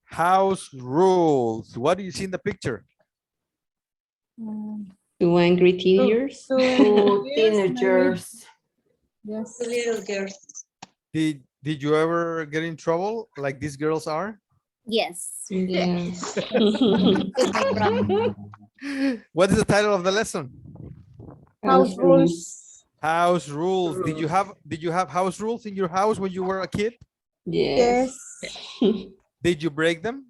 House rules. What do you see in the picture? Two angry teenagers. Two teenagers. Yes. Two little girls. Did you ever get in trouble like these girls are? Yes. Yes. With my brother. What is the title of the lesson? House rules. House rules. Did you have house rules in your house when you were a kid? Yes. Yes. Did you break them?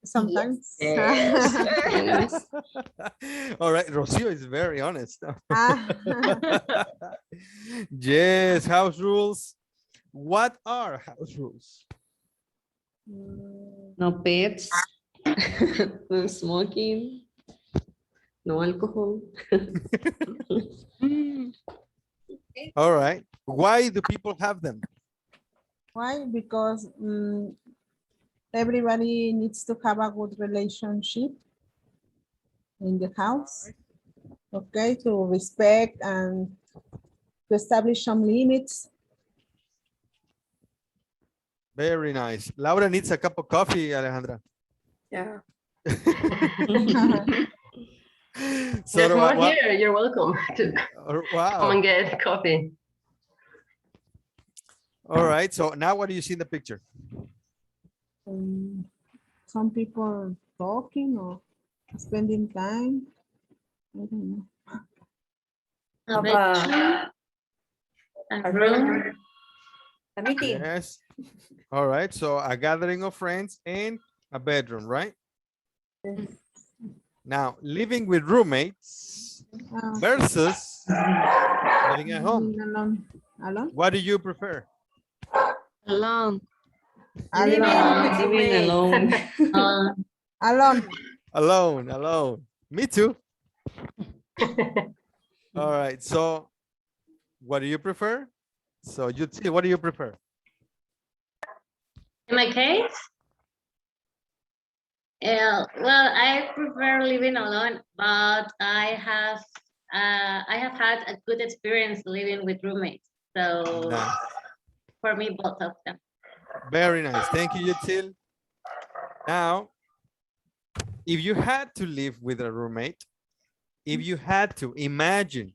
Sometimes. Yes. All right, Rocio is very honest. Ah. Yes, house rules. What are house rules? No pets. No smoking. No alcohol. All right. Why do people have them? Why? Because everybody needs to have a good relationship in the house. Okay, to respect and to establish some limits. Very nice. Laura needs a cup of coffee, Alejandra. Yeah. So There's more what- here. You're welcome to come wow. and get coffee. All right. So now what do you see in the picture? Some people talking or spending time. I don't know. A room. A meeting. Yes. All right. So a gathering of friends and a bedroom, right? Now, living with roommates versus living at home. Alone. Alone. What do you prefer? Alone. Alone. Living alone. Alone. Alone, alone. Me too. All right. So what do you prefer? So you see, what do you prefer? In my case, well, I prefer living alone, but I have had a good experience living with roommates. So Nice. for me, both of them. Very nice. Thank you, Yutil. Now, if you had to live with a roommate, if you had to imagine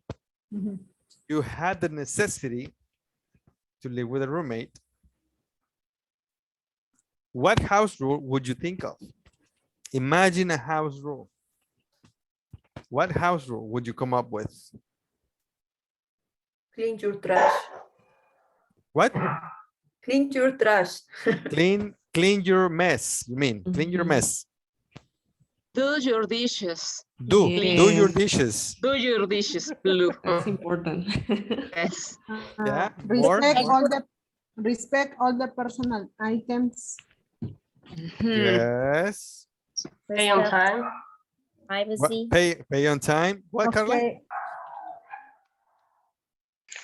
Mhm. you had the necessity to live with a roommate, what house rule would you think of? Imagine a house rule. What house rule would you come up with? Clean your trash. What? Clean your trash. Clean your mess. You mean clean your mess? Do your dishes. Do your Yes. dishes. Do your dishes, Blue. That's important. Yes. Yeah, more. Respect all the personal items. Yes. Pay on time. Privacy. Pay on time. What, Carla? Okay.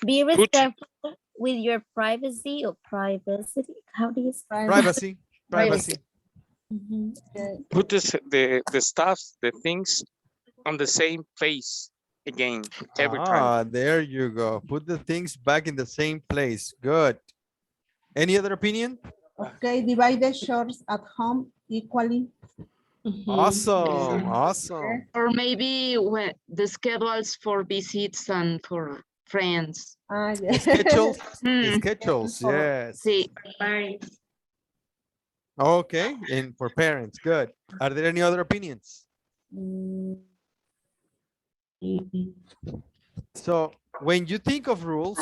Be respectful with your privacy or privacy. How do you say? Privacy. Privacy. Put the stuff, the things on the same place again every time. There you go. Put the things back in the same place. Good. Any other opinion? Okay, divide the chores at home equally. Awesome. Awesome. Or maybe when the schedules for visits and for friends. Yes. Schedules. Hmm. Schedules. Yes. See, Okay. And for parents. Good. Are there any other opinions? So when you think of rules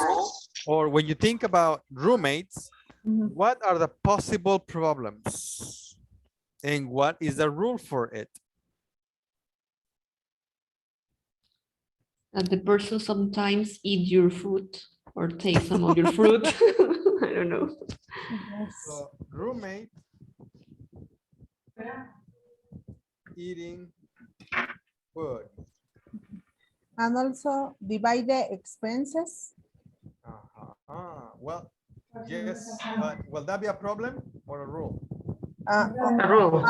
or when you think about roommates, what are the possible problems? And what is the rule for it? that the person sometimes eat your food or take some of your fruit. I don't know. So roommate eating food. And also divide the expenses. Well, yes, but will that be a problem or a rule? A rule.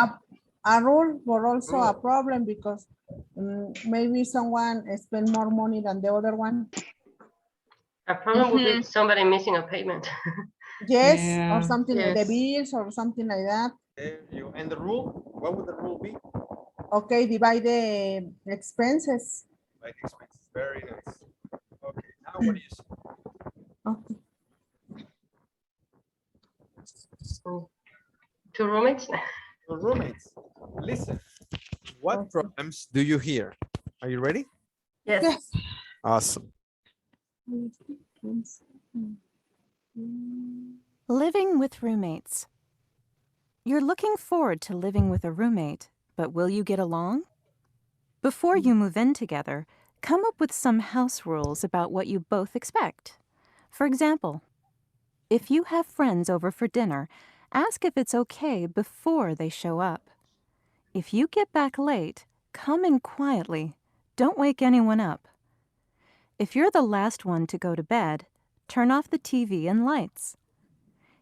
A rule, but also a problem because maybe someone spend more money than the other one. A problem would be somebody missing a payment. Yes, Yeah. or something like the Yes. bills or something like that. There you go. And the rule, what would the rule be? Okay, divide the expenses. Like expenses. Very nice. Okay, now what do you see? Okay. Two roommates. Your roommates. Listen. What Okay. problems do you hear? Are you ready? Yes. Yes. Awesome. Living with roommates. You're looking forward to living with a roommate, but will you get along? Before you move in together, come up with some house rules about what you both expect. For example, if you have friends over for dinner, ask if it's okay before they show up. If you get back late, come in quietly. Don't wake anyone up. If you're the last one to go to bed, turn off the TV and lights.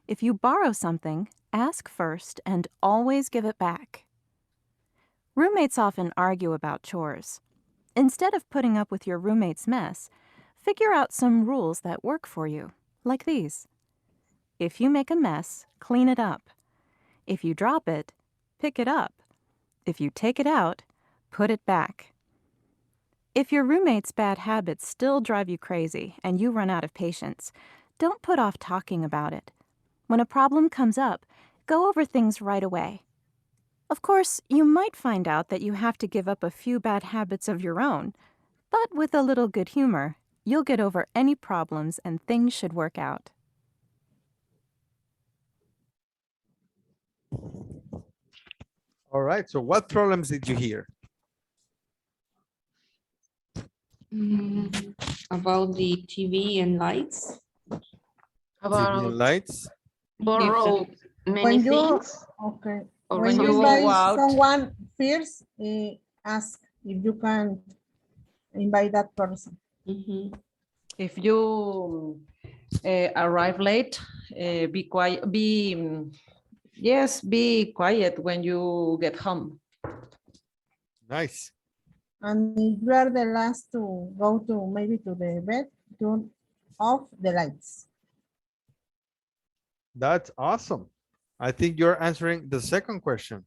If you borrow something, ask first and always give it back. Roommates often argue about chores. Instead of putting up with your roommate's mess, figure out some rules that work for you, like these. If you make a mess, clean it up. If you drop it, pick it up. If you take it out, put it back. If your roommate's bad habits still drive you crazy and you run out of patience, don't put off talking about it. When a problem comes up, go over things right away. Of course, you might find out that you have to give up a few bad habits of your own, but with a little good humor, you'll get over any problems and things should work out. All right. So what problems did you hear? About the TV and lights. TV About and lights. borrow many When you, things. okay. Or When when you you invite go out. someone first, ask if you can invite that person. Mhm. If you arrive late, be quiet, be quiet when you get home. Nice. And if you are the last to go to maybe to the bed, turn off the lights. That's awesome. I think you're answering the second question.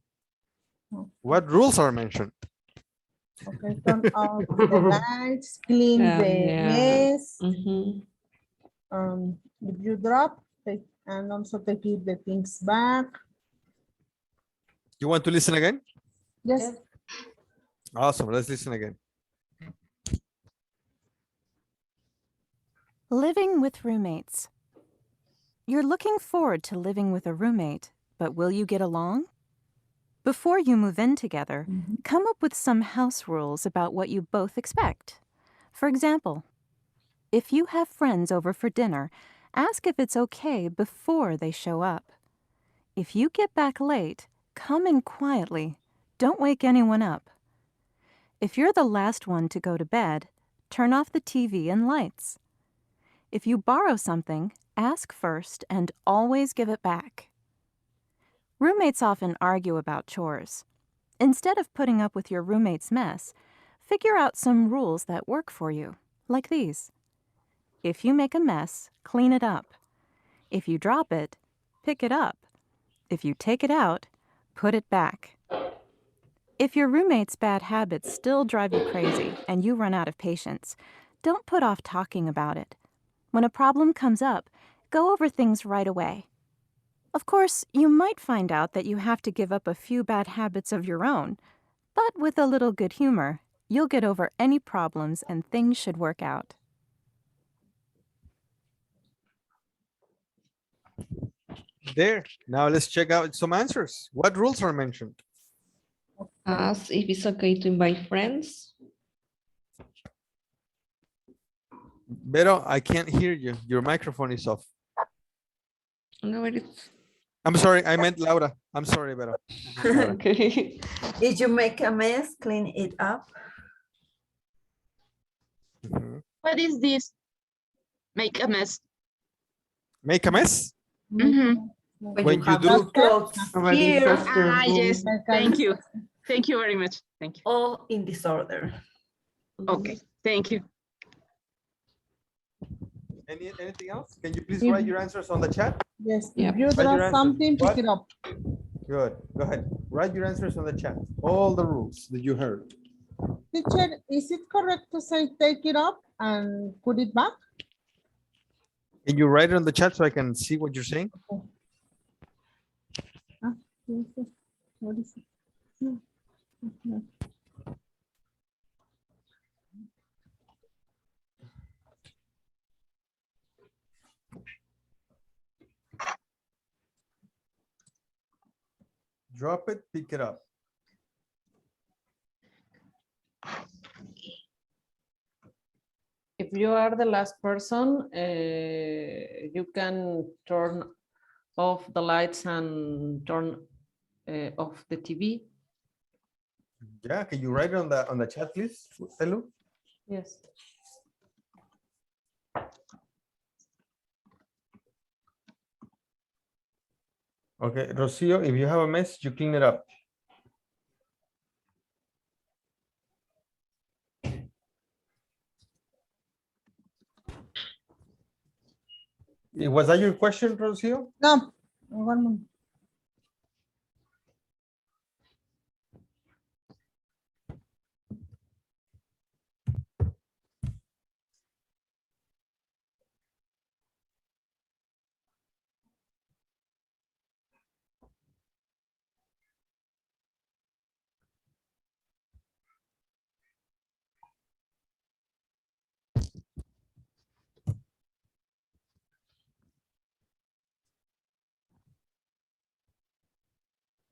Oh. What rules are mentioned? Okay, turn off the lights, clean the Yeah. mess. Mhm. If you drop, take, and also take the things back. You want to listen again? Yes. Awesome. Let's listen again. Living with roommates. You're looking forward to living with a roommate, but will you get along? Before you move in together, come up with some house rules about what you both expect. For example, if you have friends over for dinner, ask if it's okay before they show up. If you get back late, come in quietly. Don't wake anyone up. If you're the last one to go to bed, turn off the TV and lights. If you borrow something, ask first and always give it back. Roommates often argue about chores. Instead of putting up with your roommate's mess, figure out some rules that work for you, like these. If you make a mess, clean it up. If you drop it, pick it up. If you take it out, put it back. If your roommate's bad habits still drive you crazy and you run out of patience, don't put off talking about it. When a problem comes up, go over things right away. Of course, you might find out that you have to give up a few bad habits of your own, but with a little good humor, you'll get over any problems and things should work out. There. Now let's check out some answers. What rules are mentioned? Ask if it's okay to invite friends. Vero, I can't hear you. Your microphone is off. No, it's I'm sorry. I meant Laura. I'm sorry, Vero. Laura. okay. If you make a mess, clean it up. Mhm. What is this? Make a mess. Make a mess? Mhm. When you have do- your clothes here Yes, thank you. Thank you very much. Thank you. all in disorder. Okay, thank you. Anything else? Can you please If- write your answers on the chat? Yes, Yep. if you Write your draw answers. something, What? pick it up. Good. Go ahead. Write your answers on the chat. All the rules that you heard. Teacher, is it correct to say take it up and put it back? Can you write it on the chat so I can see what you're saying? What is it? No. No. Drop it, pick it up. If you are the last person, you can turn off the lights and turn off the TV. Yeah, can you write it on the chat, please, Telu? Yes. Okay, Rocio, if you have a mess, you clean it up. Was that your question, Rocio? No, one more.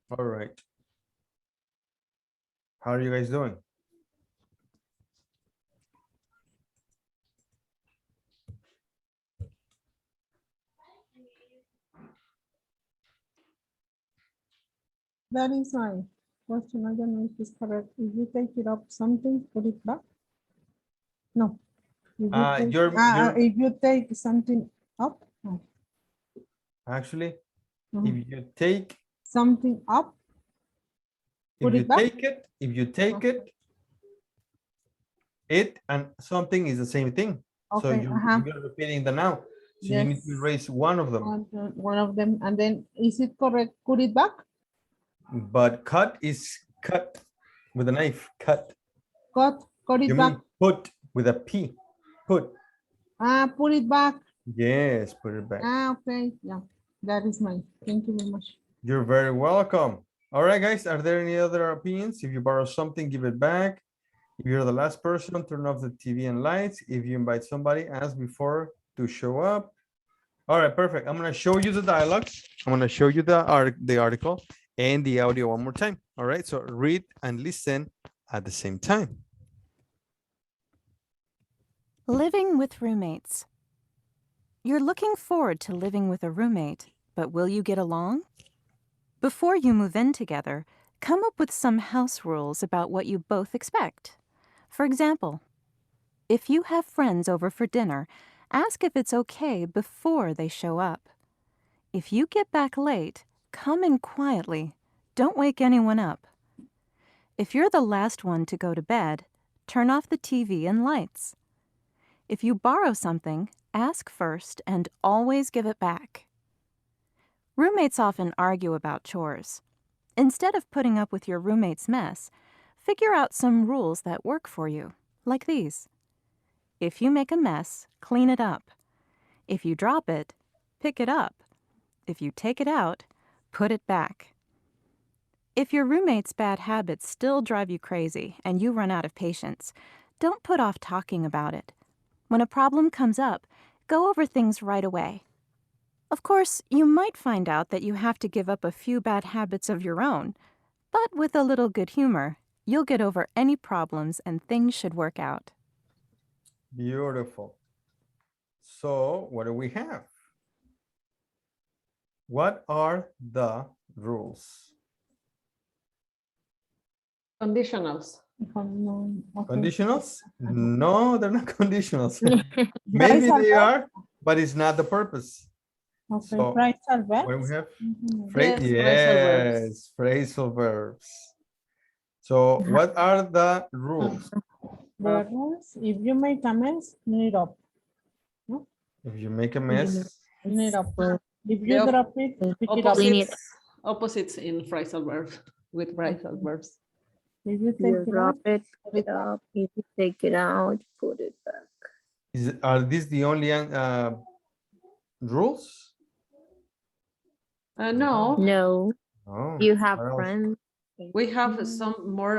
All right. How are you guys doing? That is my question. I don't know if it's correct. If you take it up something, put it back. No. If you take, you're if you take something up, no. actually, Mhm. if you take Something up, if put you it back. take it, if you take it and something is the same thing. So Okay, you're repeating the noun. So you need to Yes. erase one of them. One of them, and then is it correct? Put it back. But cut is cut with a knife. Cut. Cut it You back. mean put with a P. Put. Put it back. Yes, put it back. Okay, yeah, that is mine. Thank you very much. You're very welcome. All right, guys, are there any other opinions? If you borrow something, give it back. If you're the last person, turn off the TV and lights. If you invite somebody, ask before to show up. All right, perfect. I'm going to show you the dialogue. I'm going to show you the article and the audio one more time. All right, so read and listen at the same time. Living with roommates. You're looking forward to living with a roommate, but will you get along? Before you move in together, come up with some house rules about what you both expect. For example, if you have friends over for dinner, ask if it's okay before they show up. If you get back late, come in quietly. Don't wake anyone up. If you're the last one to go to bed, turn off the TV and lights. If you borrow something, ask first and always give it back. Roommates often argue about chores. Instead of putting up with your roommate's mess, figure out some rules that work for you, like these. If you make a mess, clean it up. If you drop it, pick it up. If you take it out, put it back. If your roommate's bad habits still drive you crazy and you run out of patience, don't put off talking about it. When a problem comes up, go over things right away. Of course, you might find out that you have to give up a few bad habits of your own, but with a little good humor, you'll get over any problems and things should work out. Beautiful. So what do we have? What are the rules? Conditionals. Conditionals? No, they're not conditionals. Maybe they are, but it's not the purpose. Okay, So phrasal verbs. what do we have? Yes, Phrasal verbs. So what are the rules? The rules, if you make a mess, clean it up. No? If you make a mess, Clean it up. If The you drop it, pick it up. Clean it. Opposites in phrasal verbs with phrasal verbs. If you You take it drop out, it, put it pick it back. up. If you take it out, put it back. are these the only rules? No, No, Oh, you have what else? friends. we have some more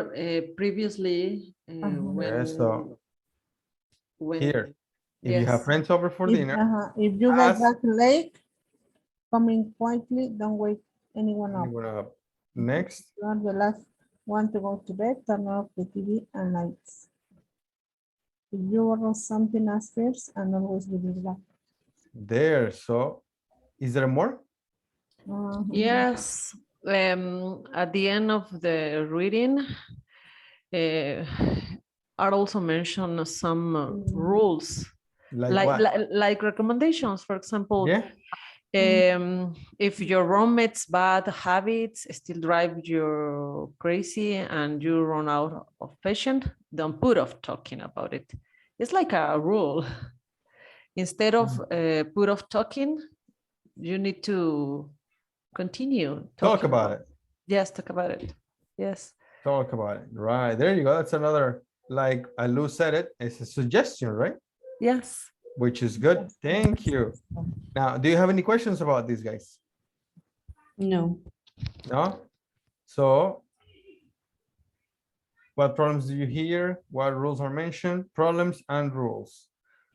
previously Yeah, so when here, if you have yes. friends over for dinner, If you go ask back late, come in quietly, don't wake anyone up. anyone up. Next, You are the last one to go to bed, turn off the TV and lights. If you order something, ask first and always give it back. there. So, is there more? Yes, at the end of the reading, are also mentioned some rules, Like what? like recommendations. For example, Yeah. if your roommate's bad habits still drive you crazy and you run out of patience, don't put off talking about it. It's like a rule. Instead of put off talking, you need to continue Talk talking about it. Yes, talk about it. Yes. Talk about it. Right. There you go. That's another, like Alu said it, it's a suggestion, right? Yes. Which is good. Thank you. Now, do you have any questions about these guys? No. No? So, what problems do you hear? What rules are mentioned? Problems and rules.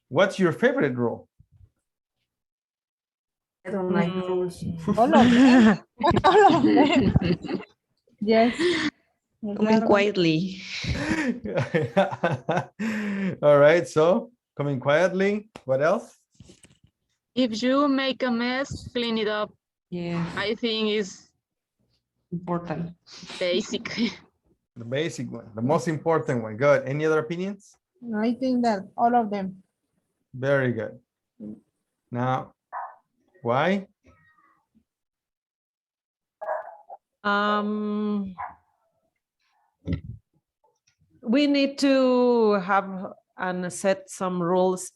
What's your favorite rule? I don't like rules. All of them. All of them. Yes. Coming quietly. All right, so coming quietly. What else? If you make a mess, clean it up. Yeah, I think is important. basic. The basic one, the most important one. Good. Any other opinions? I think that all of them. Very good. Now, why? We need to have and set some rules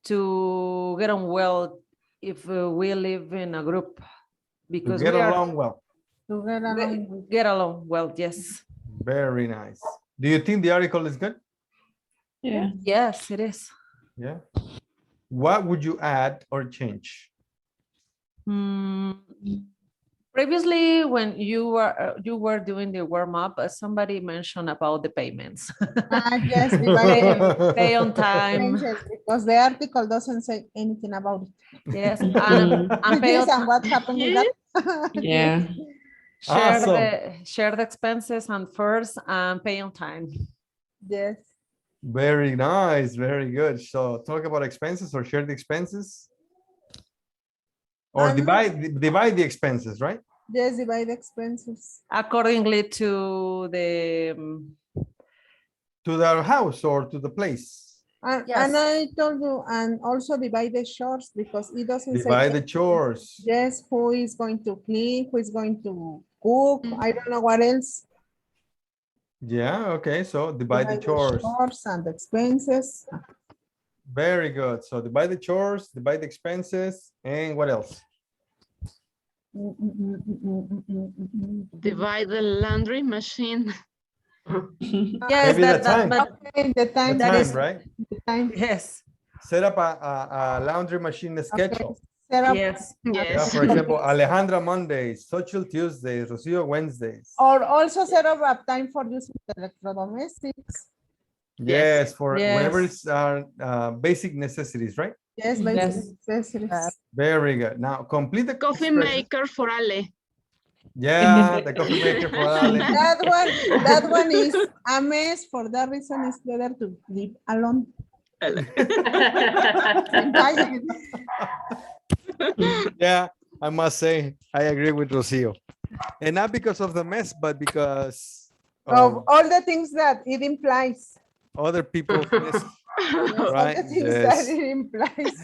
to get on well if we live in a group, because To get we are along well. To get along. get along well. Yes. Very nice. Do you think the article is good? Yeah. Yes, it is. Yeah. What would you add or change? Previously, when you were doing the warm up, somebody mentioned about the payments. Yes, Pay on time. because the article doesn't say anything about it. Yes, and pay Yes, on and what happened with that? Yeah. share the expenses and first and pay on time. Yes. Very nice. Very good. So talk about expenses or share the expenses. Or divide the expenses, right? Yes, divide expenses. Accordingly to the To their house or to the place. And I told you, and also divide the chores because it doesn't say. Divide the chores. Yes, who is going to clean, who is going to cook, I don't know what else. Yeah, okay, so divide the chores. Chores and expenses. Very good. So divide the chores, divide the expenses, and what else? Divide the laundry machine. Yes, Maybe the time. Okay, the time. The time, right? The time. Yes. Set up a laundry machine schedule. Set up. Yes. Yeah, for example, Alejandra Mondays, Social Tuesdays, Rocio Wednesdays. Or also set up a time for using electrodomestics. Yes, for whenever Yes. it's basic necessities, right? Yes, basic necessities. Very good. Now complete the Coffee expression. maker for Ale. Yeah, the coffee maker for Ale. That one is a mess. For that reason, it's better to live alone. Yeah, I must say, I agree with Rocio. And not because of the mess, but because Of all the things that it implies. other people's mess. All Right, the things yes. that it implies.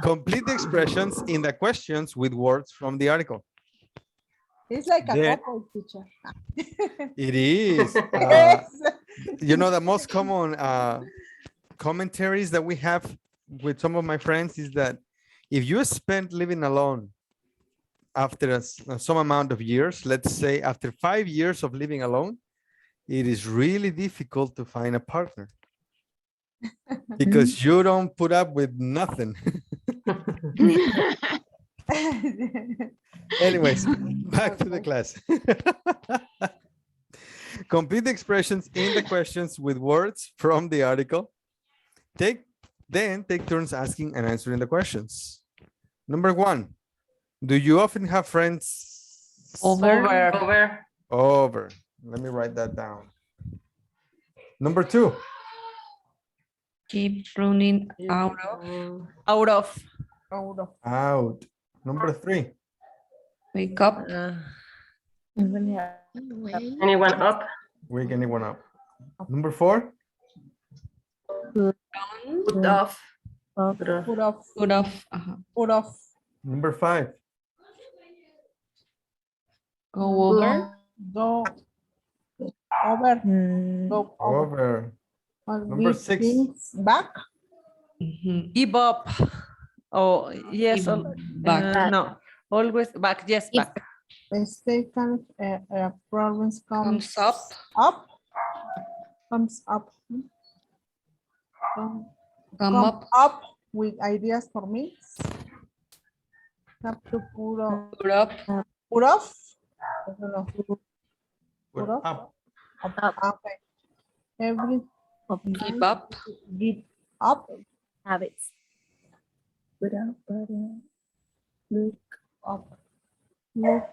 Complete the expressions in the questions with words from the article. It's like a Then- couple teacher. It is. Yes. You know, the most common commentaries that we have with some of my friends is that if you spend living alone after some amount of years, let's say after 5 years of living alone, it is really difficult to find a partner because you don't put up with nothing. Anyways, back to the class. Complete the expressions in the questions with words from the article. Then take turns asking and answering the questions. Number 1, do you often have friends? Over. Let me write that down. Number 2. Keep running out of. Out. Number 3. Wake up. Anyone up? Wake anyone up. Number 4. Put off. Put off. Number 5. Go over. Go over. Go over. Over. Or Number give 6. things back. Give up. Oh, yes. Give back. No, always back. Yes, back. Second, problems Comes up. Comes up. Come up. Up with ideas for me. Have to put off. Put up. Put off. I don't know. Put off. up. Okay. Every Give up. give up. Habits. Without look Up. Look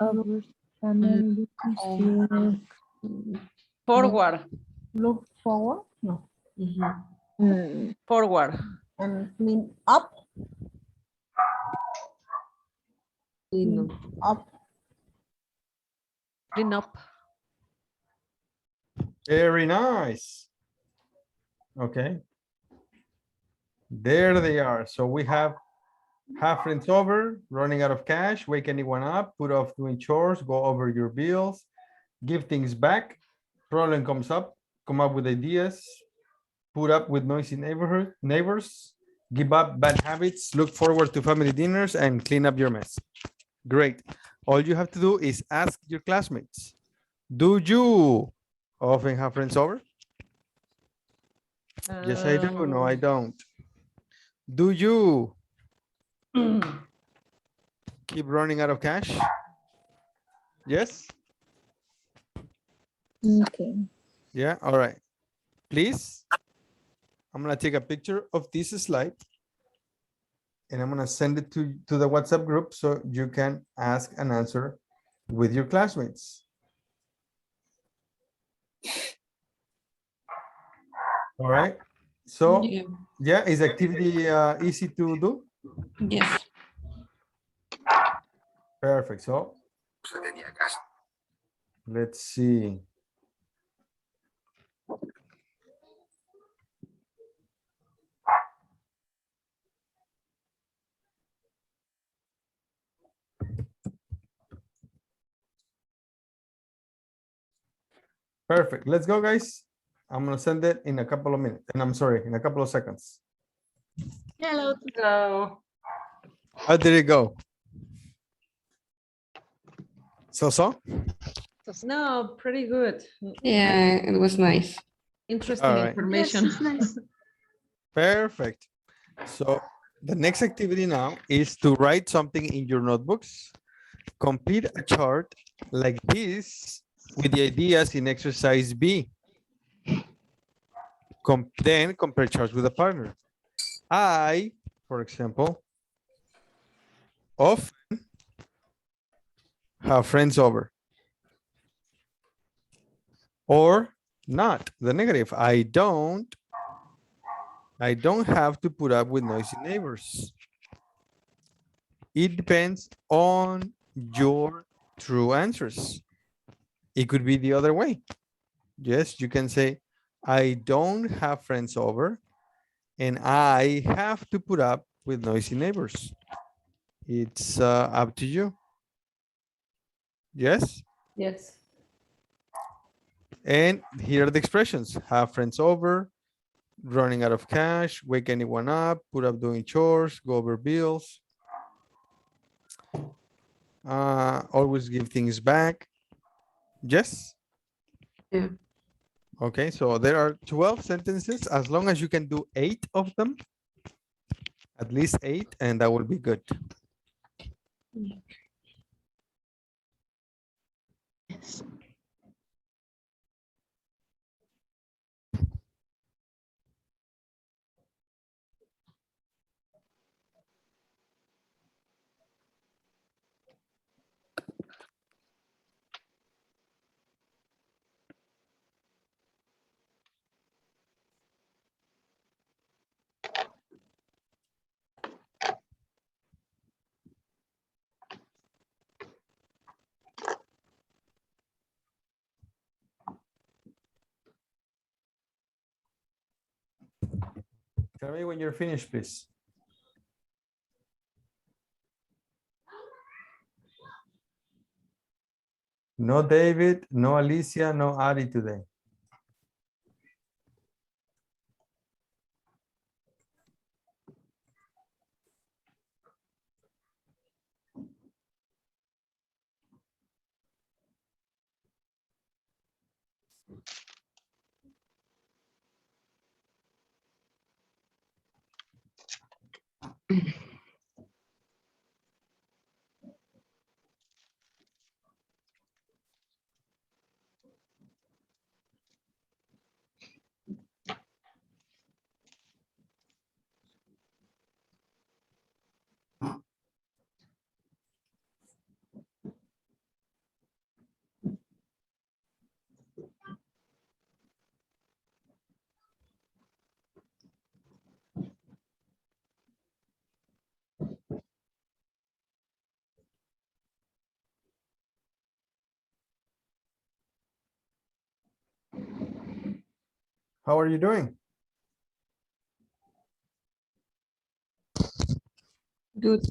over Forward. look forward. No. Forward. And clean up. Clean Up. Clean up. Very nice. Okay. There they are. So we have friends over, running out of cash, wake anyone up, put off doing chores, go over your bills, give things back, problem comes up, come up with ideas, put up with noisy neighbors, give up bad habits, look forward to family dinners, and clean up your mess. Great. All you have to do is ask your classmates, do you often have friends over? Yes, I do. No, I don't. Do you keep running out of cash? Yes? Okay. Yeah, all right. Please, I'm gonna take a picture of this slide and I'm gonna send it to the WhatsApp group so you can ask and answer with your classmates. All right. So yeah, is activity easy to do? Yes. Perfect. So let's see. Perfect. Let's go, guys. I'm gonna send it in a couple of minutes, and I'm sorry, in a couple of seconds. Hello. Hello. How did it go? So? No, pretty good. Yeah, it was nice. Interesting All right. information. Perfect. So the next activity now is to write something in your notebooks. Complete a chart like this with the ideas in exercise B. Then compare charts with a partner. I, for example, often have friends over. Or not, the negative. I don't have to put up with noisy neighbors. It depends on your true answers. It could be the other way. Yes, you can say, I don't have friends over and I have to put up with noisy neighbors. It's up to you. Yes? Yes. And here are the expressions. Have friends over, running out of cash, wake anyone up, put up doing chores, go over bills. Always give things back. Yes? Yeah. Okay, so there are 12 sentences. As long as you can do 8 of them, at least 8, and that will be good. Yes. Tell me when you're finished, please. No David, no Alicia, no Ari today. How are you doing? Good.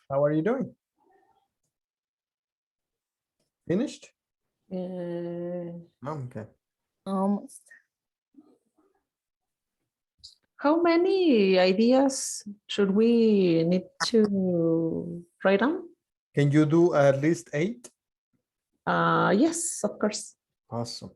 How are you doing? Finished? Okay. Almost. How many ideas should we need to write down? Can you do at least 8? Yes, of course. Awesome.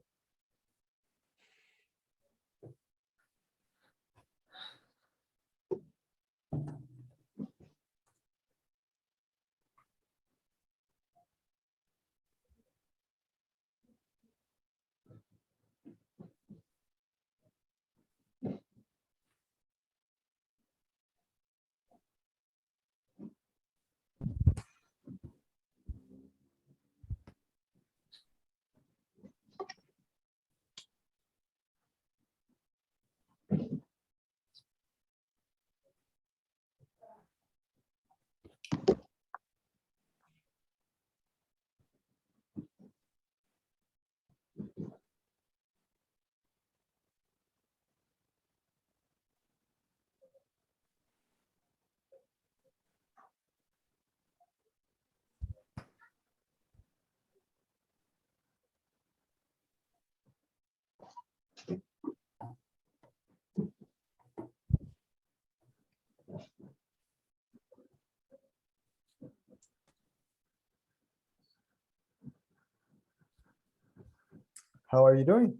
How are you doing?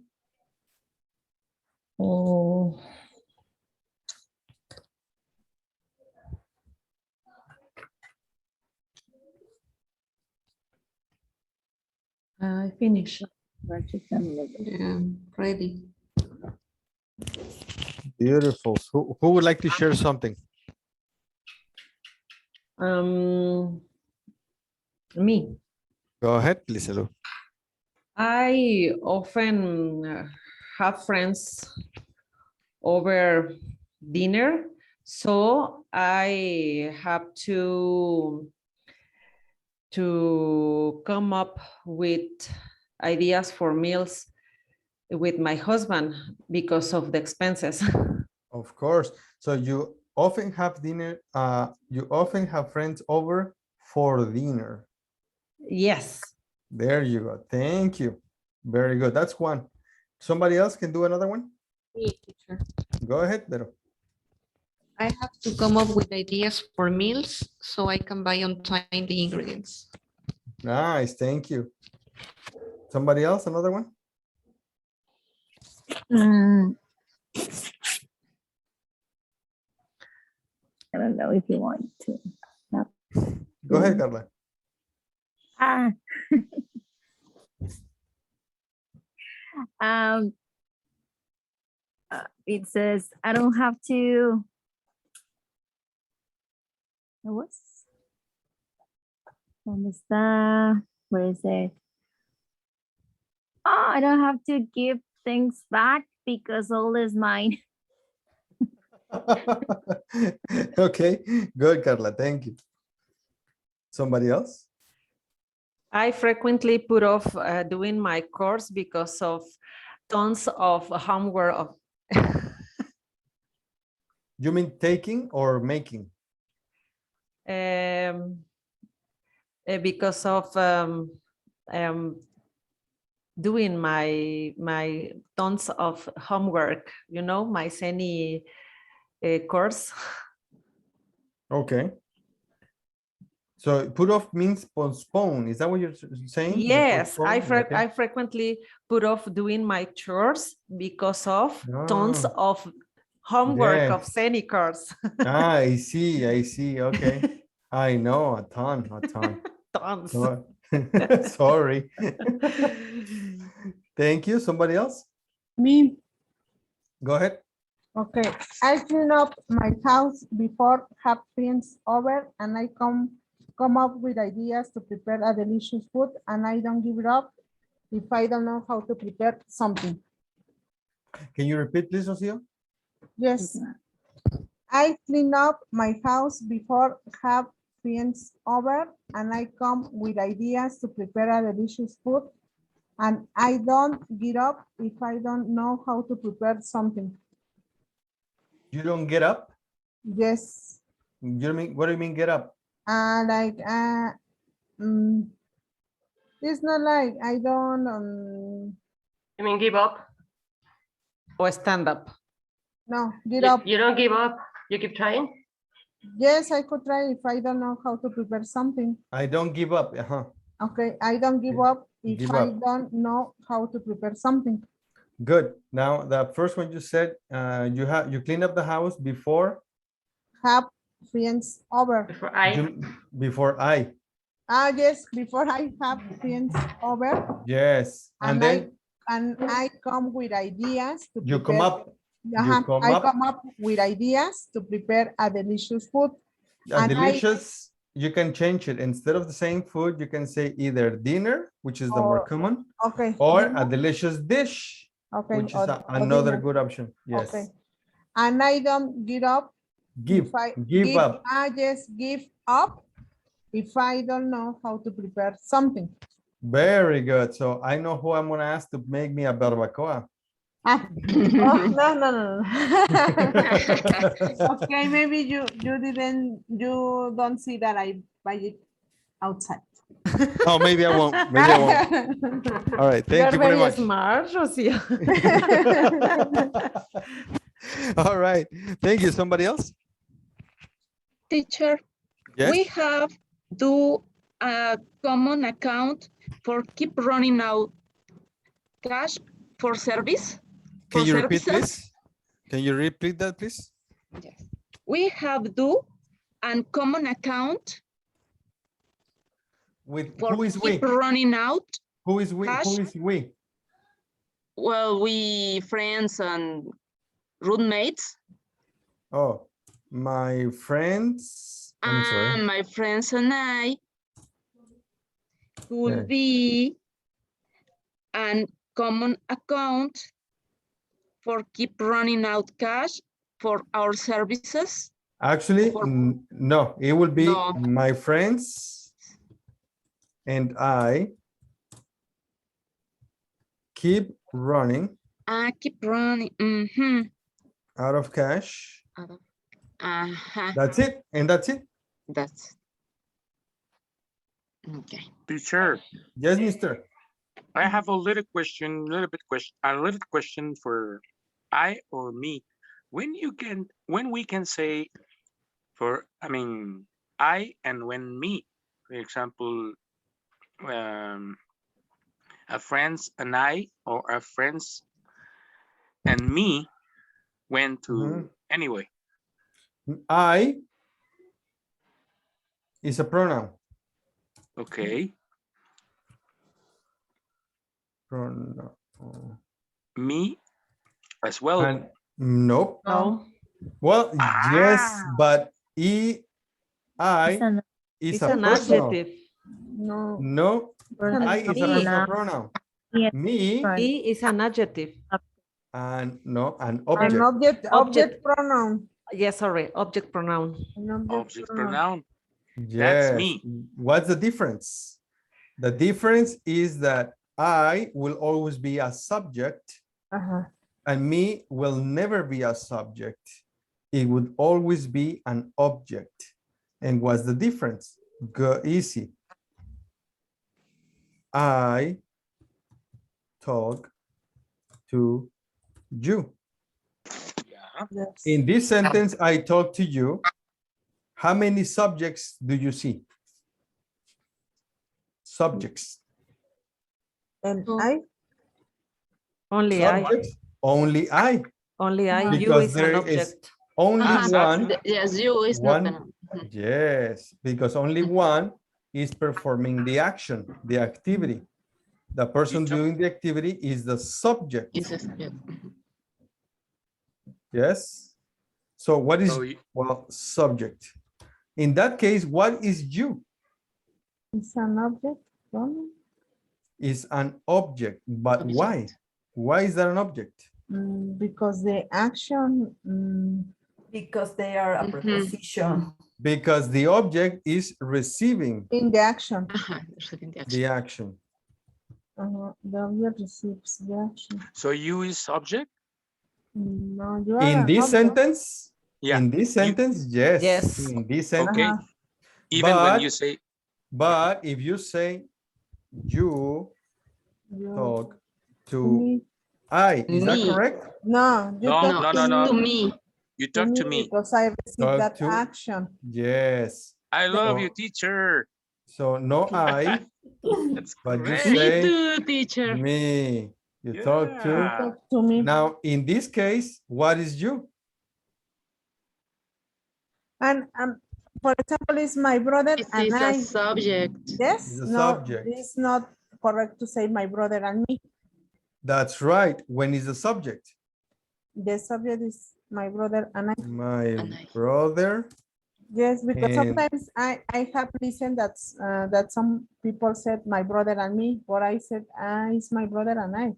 Oh. I finished. Yeah, ready. Beautiful. Who would like to share something? Me. Go ahead, please. Hello. I often have friends over dinner, so I have to come up with ideas for meals with my husband because of the expenses. Of course. So you often have dinner, you often have friends over for dinner. Yes. There you go. Thank you. Very good. That's one. Somebody else can do another one? Me, teacher. Go ahead, Vero. I have to come up with ideas for meals so I can buy on time the ingredients. Nice. Thank you. Somebody else, another one? I don't know if you want to. Go ahead, Carla. Ah. It says, I don't have to. What's? Where is it? Oh, I don't have to give things back because all is mine. Okay, good, Carla. Thank you. Somebody else? I frequently put off doing my course because of tons of homework. You mean taking or making? Because of doing my tons of homework, you know, my Cenni course. Okay. So put off means postpone. Is that what you're saying? Yes, I Okay. frequently put off doing my chores because of tons Ah, of homework of yes. Cenni course. Ah, I see. Okay. I know, a ton. Tons. Sorry. Thank you. Somebody else? Me. Go ahead. Okay, I clean up my house before have friends over, and I come up with ideas to prepare a delicious food, and I don't give it up if I don't know how to prepare something. Can you repeat, please, Rocio? Yes. I clean up my house before have friends over, and I come with ideas to prepare a delicious food, and I don't get up if I don't know how to prepare something. You don't get up? Yes. You mean, what do you mean get up? It's not like I don't. You mean give up? Or stand up. No, get up. You don't give up. You keep trying. Yes, I could try if I don't know how to prepare something. I don't give up. Okay, I don't give up if Give I up. don't know how to prepare something. Good. Now the first one you said you clean up the house before Have friends over. Before I. Yes, before I have friends over. Yes, and then I come with ideas to you come prepare. up. I come up with ideas to prepare a delicious food. A delicious. You can change it instead of the same food. You can say either dinner, which is the more common, okay, or dinner. a delicious dish, Okay, which is another dinner. good option. Yes. Okay. And I don't give up. Give up. I just give up if I don't know how to prepare something. Very good. So I know who I'm gonna ask to make me a barbacoa. No. Okay, maybe you don't see that I buy it outside. Oh, maybe I won't. All right. Thank you very much. Smart, Rocio. All right. Thank you. Somebody else? Teacher, Yes. we have a common account for keep running out cash for service. Can For you repeat, services. please? Can you repeat that, please? Yes. We have do and common account With for who is we? keep running out. Who is we? Cash. Who is we? Well, we friends and roommates. Oh, my friends. I'm sorry. And my friends and I could Yeah. be an common account for keep running out cash for our services. Actually, For- no, it will be No. my friends and I keep running I keep running. Mhm. out of cash. Uh-huh. That's it. And that's it. That's okay. Teacher, Yes, mister. I have a little question for I or me. When we can say I and when me, for example, a friends and I or a friends and me went to anyway. I is a pronoun. Okay. Pronoun. Me as well. And nope. No. Well, yes, but It's I an, is It's a an personal. adjective. No. No, I is a Me. personal pronoun. Yeah, Me right. He is an adjective. and no, an An object. object Object. pronoun. Yes, sorry, object pronoun. An Object pronoun. Yes. me. What's the difference? The difference is that I will always be a subject Uh-huh. and me will never be a subject. It would always be an object. And what's the difference? Go easy. I talk to you. Yeah. Yes. In this sentence, I talk to you. How many subjects do you see? Subjects. And Oh. I, Only Subjects. Only I. Only I. You Because is an there is object. only one. Yes, you is not One. an- Yes, because only one is performing the action, the activity. The person Teacher. doing the activity is the subject. Yes, yes, yes. Yes. So what is, So you- well, subject? In that case, what is you? it's an object pronoun. Is an object, but why? Object. Why is that an object? Because the action, Because they are a Mhm. preposition. Because the object is receiving in the action. Ajá, reciben de the action. action. The object receives the action. So you is subject? No, you are In an this object. sentence, Yeah. in this sentence, yes. Yes. In this sentence. Okay. Even when you say But if you say you You- talk to me. I, is that Me. correct? No, you No, talk No, no, it's no. to me. you talk to me. because I received Talk that to- action. Yes. I love So- you, teacher. So no I, That's but you great. say Me too, teacher. me. You talk to. Yeah. Talk to me. Now, in this case, what is you? And for example, is my brother This and is I. a subject. Yes, It's a no, subject. it's not correct to say my brother and me. That's right. When is the subject? The subject is my brother and I. My And I. brother. Yes, because And- sometimes I have listened that some people said my brother and me, but I said it's my brother and I.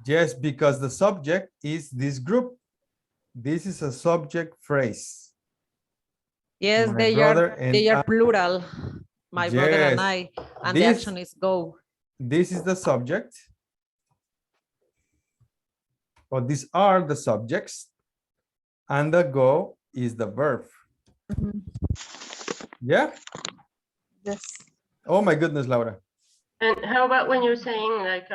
Yes, because the subject is this group. This is a subject phrase. Yes, My they brother are and they are I. plural. My brother and Yes. I. And the This- action is go. This is the subject. Or these are the subjects. And the go is the verb. Yeah? Yes. Oh my goodness, Laura. And how about when you're saying like,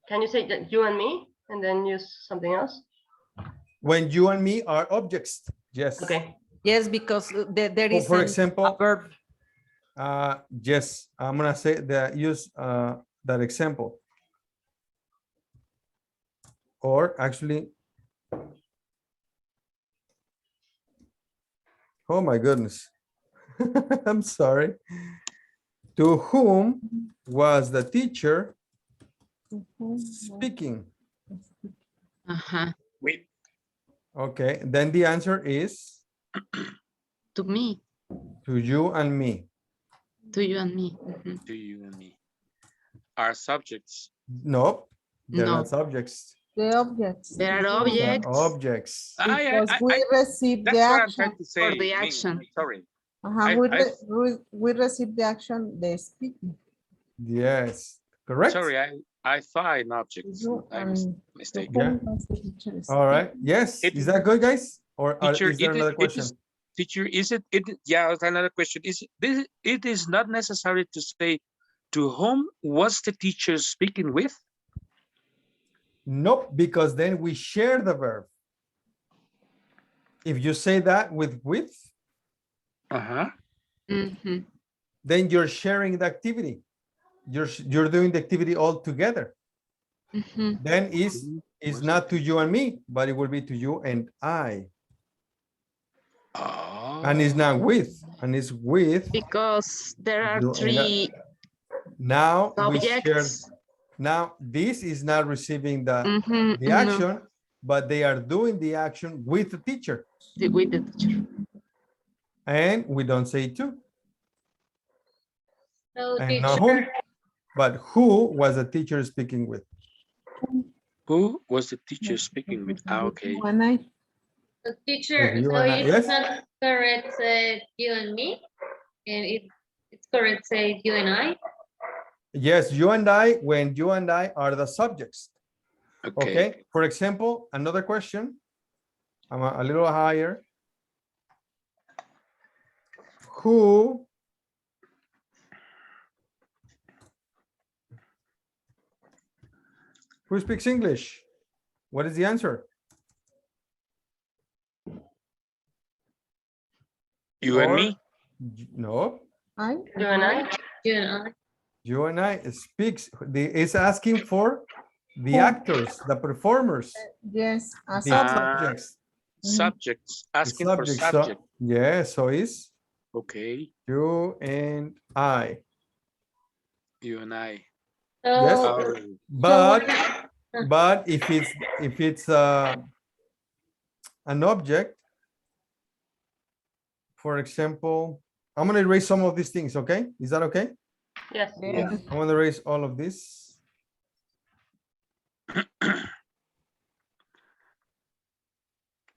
can you say that you and me and then use something else? When you and me are objects. Yes. Okay. Yes, because there is For a example, verb. yes, I'm gonna say that use that example. or actually, oh my goodness. I'm sorry. To whom was the teacher speaking? Uh-huh. With. Okay, then the answer is To me, to you and me. to you and me. Mhm. To you and me. Are subjects. Nope, they're No. not subjects. The objects. There are They're objects objects. Because we receive the That's what I'm action. trying to say. For the Min, action. Sorry. We receive the action, the speaking. Yes, correct. Sorry, I thought an object. You I and was to mistaken. Yeah. whom was the teacher All right. speaking? Yes. It- Is that good, guys? Or Teacher, is there another question? Teacher, is it? Yeah, that's another question. It is not necessary to say to whom was the teacher speaking with? Nope, because then we share the verb. If you say that with, Uh-huh. Mhm. then you're sharing the activity. You're doing the activity all together. Mhm. Then is not to you and me, but it will be to you and I. Oh. And it's not with, and it's with. Because there are You and I. three Now we share. subjects. Now this is not receiving the Mhm, the no. action, but they are doing the action with the teacher. With the teacher. And we don't say to. So And not whom, teacher, but who was the teacher speaking with? Who was the teacher speaking with? Ah, okay. You and I. so teacher, You so and I, it's yes. not correct say you and me, and it's correct say you and I. Yes, you and I, when you and I are the subjects. Okay. Okay. For example, another question. I'm a little higher. Who speaks English? What is the answer? You and Or- me? No, I. You and I. You and I. you and I speaks. It's asking for the actors, the performers, Yes. A the subject. subjects. Subjects. The Asking for subjects. So- subject. yeah, so it's Okay. you and I. You and I. So, Yes. Oh. But if it's an object, for example, I'm gonna erase some of these things, okay? Is that okay? Yes. Yeah. I'm gonna erase all of this.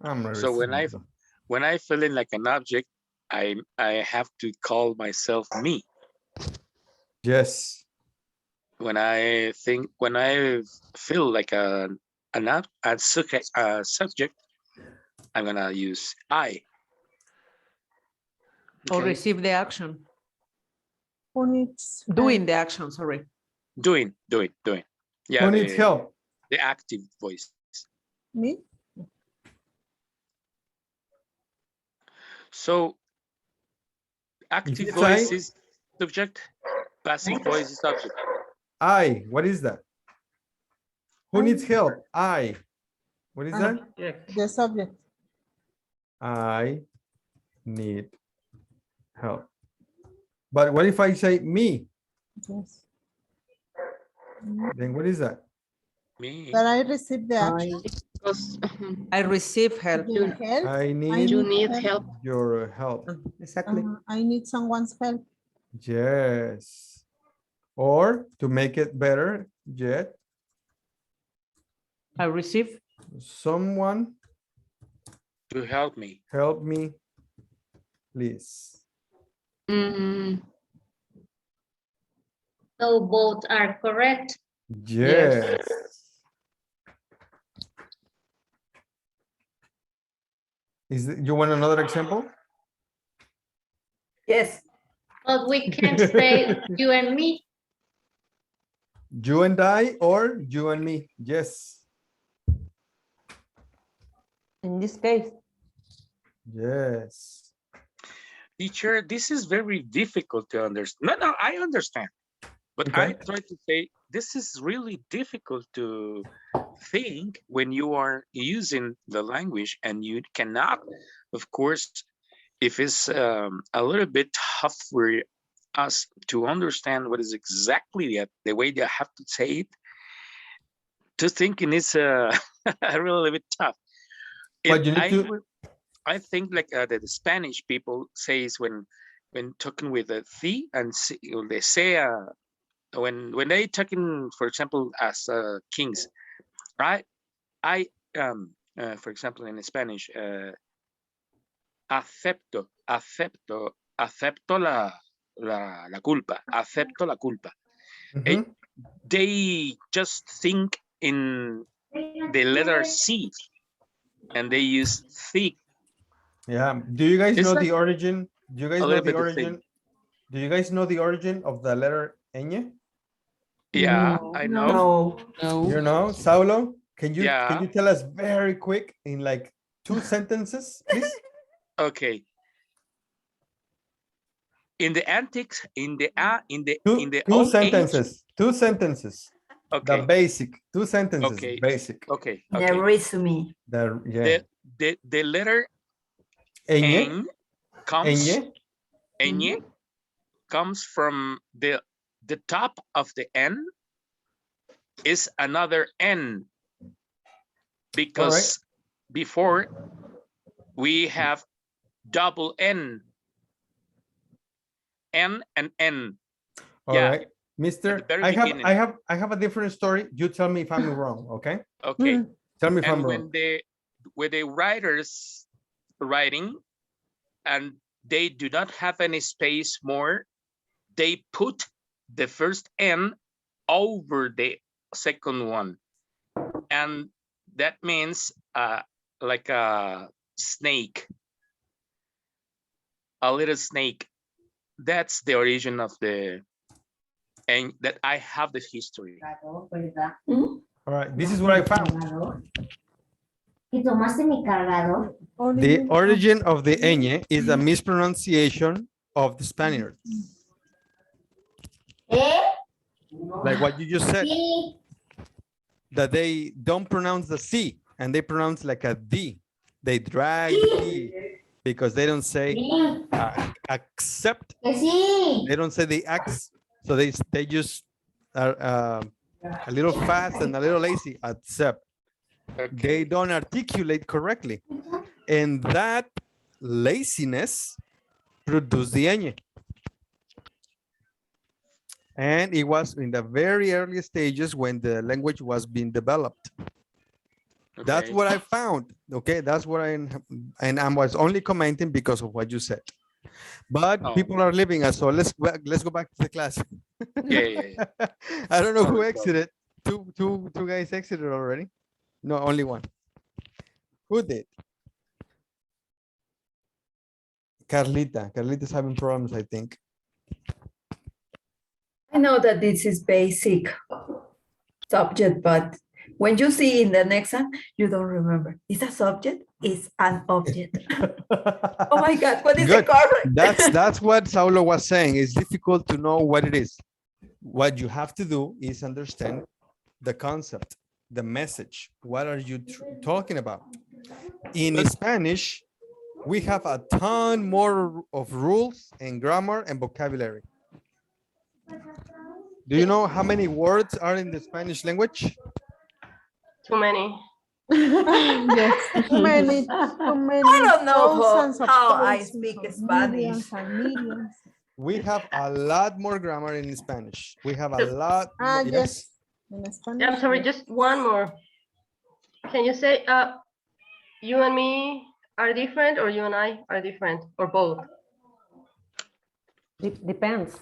I'm gonna So erase when I fill in like an object, I have to call myself me. yes. When I feel like a subject, I'm gonna use I. Or Okay. receive the action. Who needs Doing the action, sorry. Doing. Yeah. Who needs help? The active voice. me? So active it's voice I- is subject, passive voice is subject. I, what is that? Who needs help? I. What is that? The subject. I need help. But what if I say me? Yes. Then what is that? Me. That I receive the action. Because I receive help. The help. I need you need help. your help. Exactly. I need someone's help. Yes. Or to make it better yet, I receive. someone To help me. help me, please. Mm, so both are correct. Yes. You want another example? Yes. But we can't say you and me. You and I or you and me? Yes. In this case. Yes. Teacher, this is very difficult to understand. No, I understand. But Okay. I try to say this is really difficult to think when you are using the language, and you cannot, of course, if it's a little bit tough for us to understand what is exactly the way they have to say it, to thinking is a really bit tough. But you need to. I think like the Spanish people says when talking with a "the" and they say when they talking, for example, as kings, right? For example, in Spanish, acepto la culpa, acepto la culpa. They just think in the letter C, and they use "the." Yeah. Do you guys It's know like the origin? Do you guys a know little the bit the same. origin? Do you guys know the origin of the letter ñ? Yeah, I know. You know, Saulo, can you Yeah. tell us very quick in like 2 sentences, please? Okay. In the antiques, in the Two old sentences. 2 sentences. age. The Okay. basic. 2 sentences. Okay. Basic. Okay. The Okay. resume. Yeah. The letter Ñ. N comes Ñ. comes from the top of the N is another N, because before we have double N and N. All right. Mister, very I beginning. have a different story. You tell me if I'm wrong, okay? Okay. Tell me if I'm And wrong. when the writers writing and they do not have any space more, they put the first N over the second one, and that means like a snake, a little snake. That's the origin of the, and that I have the history. All right, this is what I found. The origin of the ñ is a mispronunciation of the Spaniards. Like what you just said. That they don't pronounce the C and they pronounce like a D. They drag the D because they don't say accept. They don't say the X. So they just are a little fast and a little lazy. Accept. They don't articulate correctly. And that laziness produced the ñ. And it was in the very early stages when the language was being developed. Okay. That's what I found. Okay, that's what and I was only commenting because of what you said. But people are leaving us, so let's go back to the class. Yeah. I don't know who exited. Two guys exited already. No, only one. Who did? Carlita. Carlita's having problems, I think. I know that this is basic subject, but when you see in the next one, you don't remember. Is a subject? Is an object. Oh my God, what is the correct? That's what Saulo was saying. It's difficult to know what it is. What you have to do is understand the concept, the message. What are you talking about? In Spanish, we have a ton more of rules and grammar and vocabulary. Do you know how many words are in the Spanish language? Too many. Yes, too many. I don't know how I thousands speak of Spanish. millions and millions. We have a lot more grammar in Spanish. We have a lot. Yes. In Spanish. I'm sorry, just one more. Can you say you and me are different, or you and I are different, or both? Depends.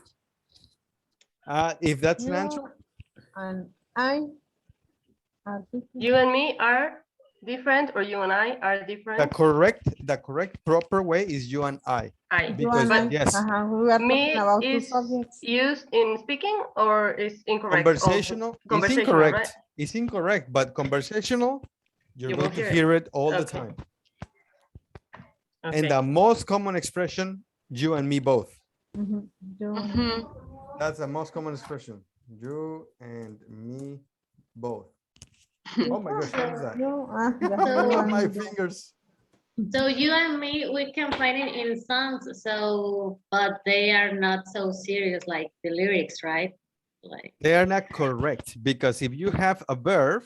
If that's an answer. And I are different. You and me are different, or you and I are different? The correct proper way is you and I. Because yes. We are talking about two subjects. Used in speaking, or is incorrect? Conversational. It's incorrect. Right? It's incorrect, but conversational, you're going to hear it all the time. Okay. And the most common expression, you and me both. That's the most common expression. You and me both. Oh my gosh, what is that? No, that's So- the My one. fingers. So you and me, we can find it in songs. So, but they are not so serious like the lyrics, right? Like. They are not correct because if you have a verb,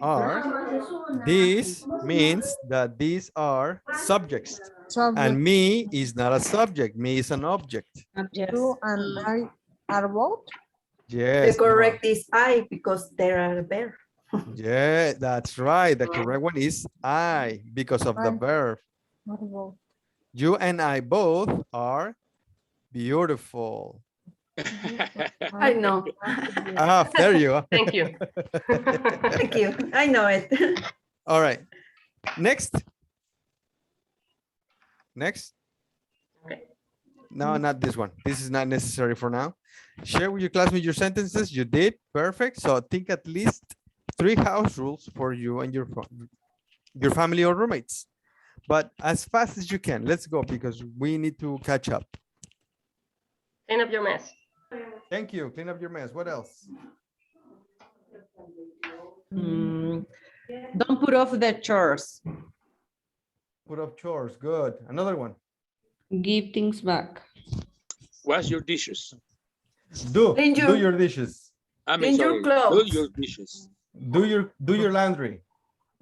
are, this means that these are subjects. And me is not a subject. Me is an object. You and I are both. Yes. The correct is I because there are there. Yeah, that's right. The correct one is I because of the Right. verb. What about? You and I both are beautiful. I know. Ah, there you go. Thank you. Thank you. I know it. All right. Next. Next. Okay. No, not this one. This is not necessary for now. Share with your classmates your sentences. You did. Perfect. So think at least 3 house rules for you and your family or roommates. But as fast as you can. Let's go because we need to catch up. Clean up your mess. Thank you. Clean up your mess. What else? Don't put off the chores. Put up chores. Good. Another one. Give things back. Wash your dishes. Do Clean your- your dishes. I mean, Clean your sorry, do clothes. your dishes. Do your laundry.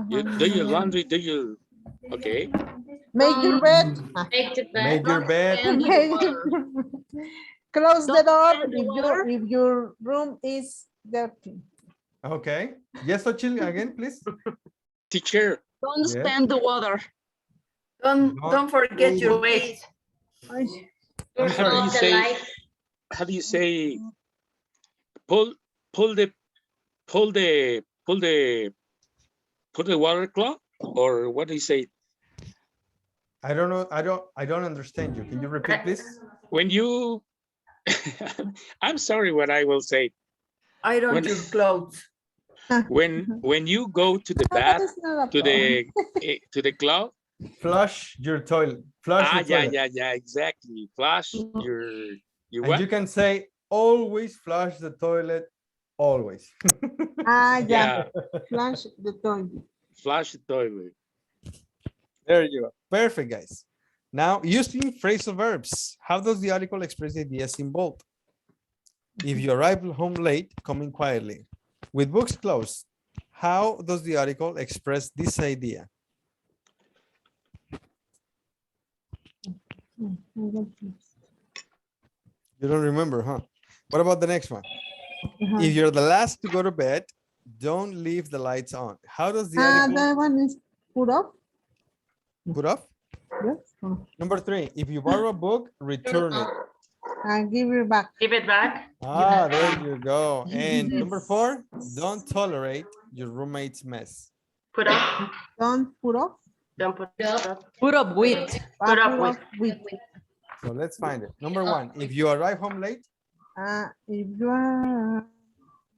You do your laundry, do your, okay. Make your bed. Make the bed. Make your bed. Close the door spend the if your room is dirty. Okay. Yes, Ochil, again, please. Teacher, Don't Yes. spend the water. Don't forget your Waste. keys. I'm how do sorry. you The say, light. how do you say, pull the water clock, or what do you say? I don't know. I don't understand you. Can you repeat, please? When you, I'm sorry what I will say. Iron When- your clothes. When you go to the That bath, is not a to problem. the cloud, Flush your toilet. Flush your toilet. yeah, exactly. Flush your And what? you can say always flush the toilet. Always. Yeah. Yeah, Flush the toilet. flush the toilet. There you go. Perfect, guys. Now, using phrasal verbs. How does the article express the ideas involved? If you arrive home late, come in quietly. With books closed, how does the article express this idea? You don't remember, huh? What about the next one? If you're the last to go to bed, don't leave the lights on. How does the article That one is put up. put off? Yes. Number 3, if you borrow a book, return it. And give it back. Give it back. Ah, there you go. And number 4, don't tolerate your roommate's mess. Put up. Don't put off. Don't put up. Put up with. Put up with. So let's find it. Number 1, if you arrive home late, If you are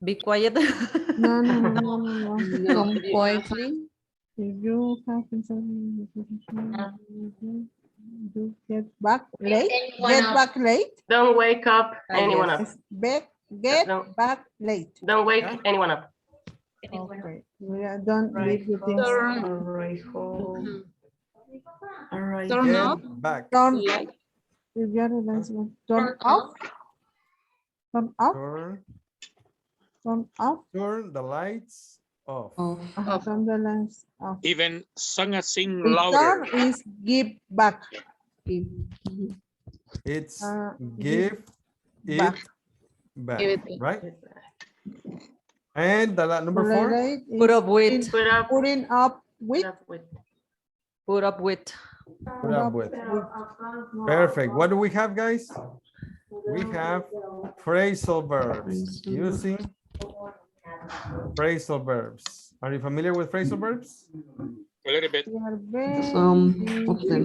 Be quiet. no. Come quietly. If you have you get back late. Get back late. Don't wake up anyone up. Get Don't- back late. Don't wake anyone up. Okay. Don't leave your things. Arrive home. Arrive. Turn get off. back. Turn. If you are the last one, turn off. Turn off. Turn off. Turn the lights off. Turn the lights off. Even sing Return louder. is give back. It's give give back. it back, Give it right? And the number 4, Tolerate is Put up with. Put up. putting up with. Put up with. put up with. Perfect. What do we have, guys? We have phrasal verbs. Using phrasal verbs. Are you familiar with phrasal verbs? A little bit. Some of them.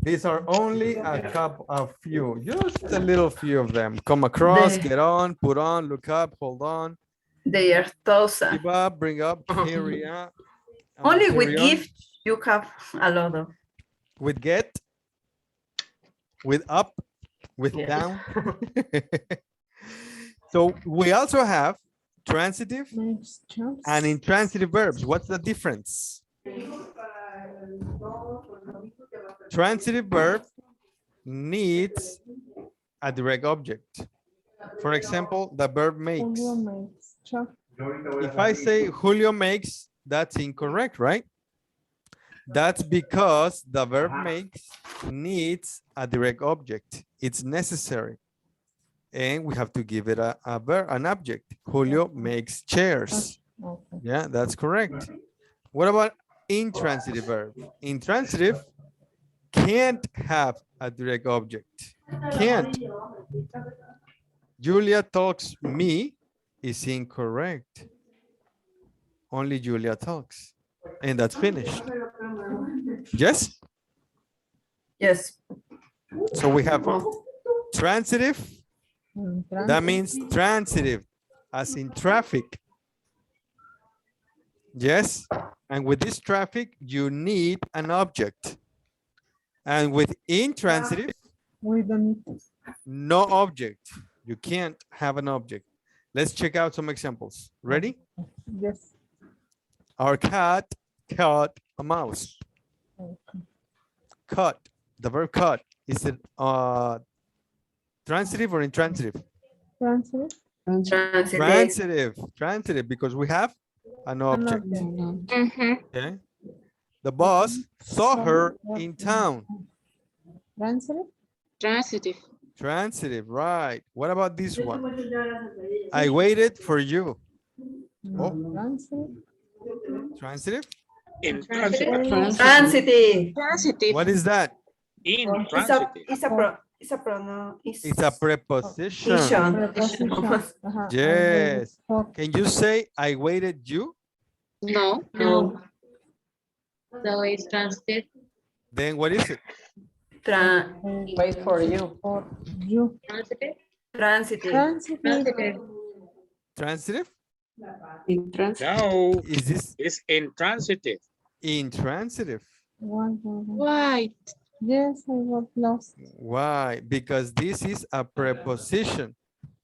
These are only a few, just a little few of them. Come across, get on, put on, look up, hold on. They are thousand. Give up, bring up, carry out. Only with carry on. gift you have a lot of. With get, with up, with Yeah. down. So we also have transitive Makes choice. and intransitive verbs. What's the difference? Transitive verb needs a direct object. For example, the verb makes. Julio makes chocolate. If I say Julio makes, that's incorrect, right? That's because the verb makes needs a direct object. It's necessary. And we have to give it an object. Julio makes chairs. Okay. Yeah, that's correct. What about intransitive verb? Intransitive can't have a direct object. Can't. Julia talks me is incorrect. Only Julia talks. And that's finished. Yes? Yes. So we have transitive. That means transitive, as in traffic. Yes. And with this traffic, you need an object. And with intransitive, We don't. no object. You can't have an object. Let's check out some examples. Ready? Yes. Our cat caught a mouse. Okay. Cut. The verb cut. Is it transitive or intransitive? Transitive. Transitive. Transitive, because we have an object. Okay. The boss saw her in town. Transitive. Transitive. Transitive, right. What about this one? I waited for you. Oh, Transitive. transitive? Intransitive. Transitive. Transitive. What is that? Intransitive. It's a preposition. Preposition. Yes. Can you say I waited you? No. No. So it's transitive. Then what is it? Wait for you. For you. Transitive. Transitive. Transitive. Transitive? No, Is this it's intransitive. intransitive? Why? Yes, I got lost. Why? Because this is a preposition.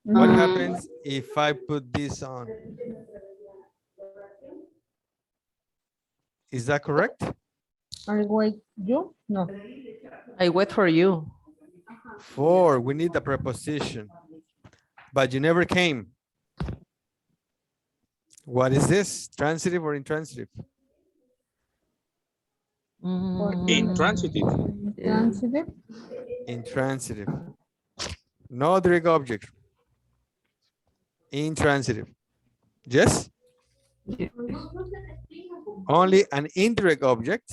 What happens if I put this on? Is that correct? I wait you? No. I wait for you. For, we need the preposition. But you never came. What is this? Transitive or intransitive? Intransitive. Transitive. Intransitive. No direct object. Intransitive. Yes? Only an indirect object.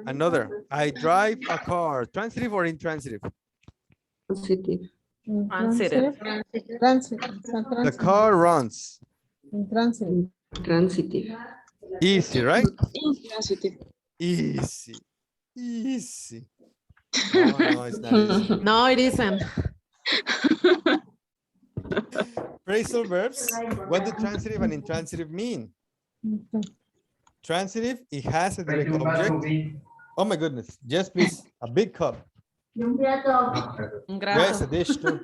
Another. I drive a car. Transitive or intransitive? Transitive. Transitive. Transitive. The car runs. Transitive. Transitive. Easy, right? Intransitive. Easy. Easy. No, it's not easy. No, it isn't. Phrasal verbs. What do transitive and intransitive mean? Transitive, it has a direct object. Oh my goodness. Yes, please. A big cup. Yes, a dish too.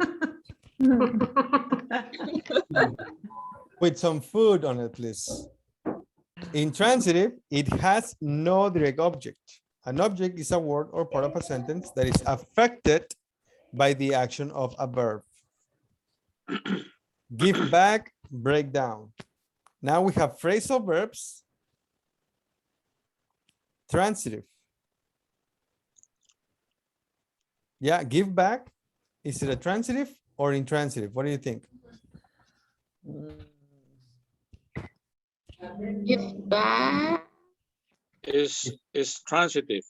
With some food on it, please. Intransitive, it has no direct object. An object is a word or part of a sentence that is affected by the action of a verb. Give back, break down. Now we have phrasal verbs. Transitive. Yeah, give back. Is it a transitive or intransitive? What do you think? Give back. Is transitive.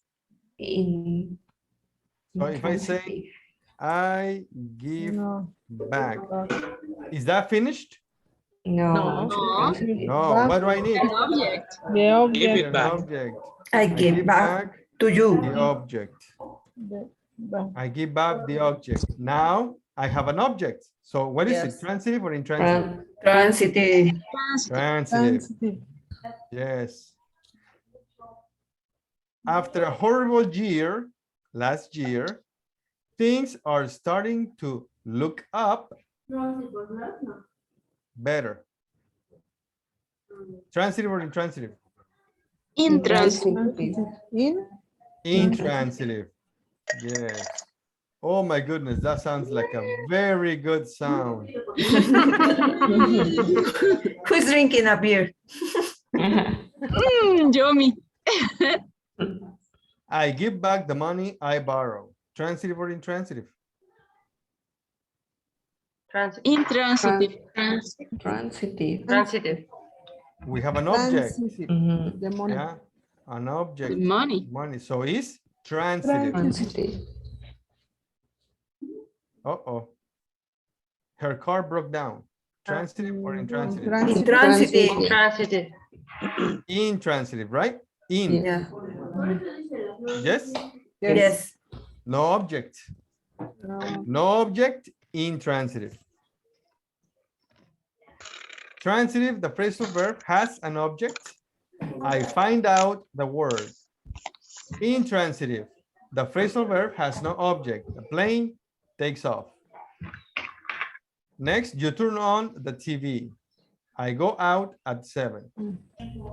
So if I say, I give back, is that finished? No. No, what do I need? An object. The object. Give it An back. object. I give back to you. The object. I give back the object. Now I have an object. So what is it? Transitive or intransitive? Transitive. Transitive. Yes. After a horrible year, last year, things are starting to Look up. Better. Transitive or intransitive? Intransitive. In Intransitive. Yes. Oh my goodness, that sounds like a very good sound. Who's drinking a beer? Yummy. I give back the money I borrow. Transitive or intransitive? Transitive. Intransitive. Transitive. Transitive. We have an object. transitive, Mhm. the money. Yeah, an object. Money. Money. So it's transitive. Transitive. Uh-oh. Her car broke down. Transitive or intransitive? Intransitive. Transitive. Intransitive, right? In. Yeah. Yes? Yes. No object. No object, intransitive. Transitive, the phrasal verb has an object. I find out the word. Intransitive, the phrasal verb has no object. The plane takes off. Next, you turn on the TV. I go out at 7.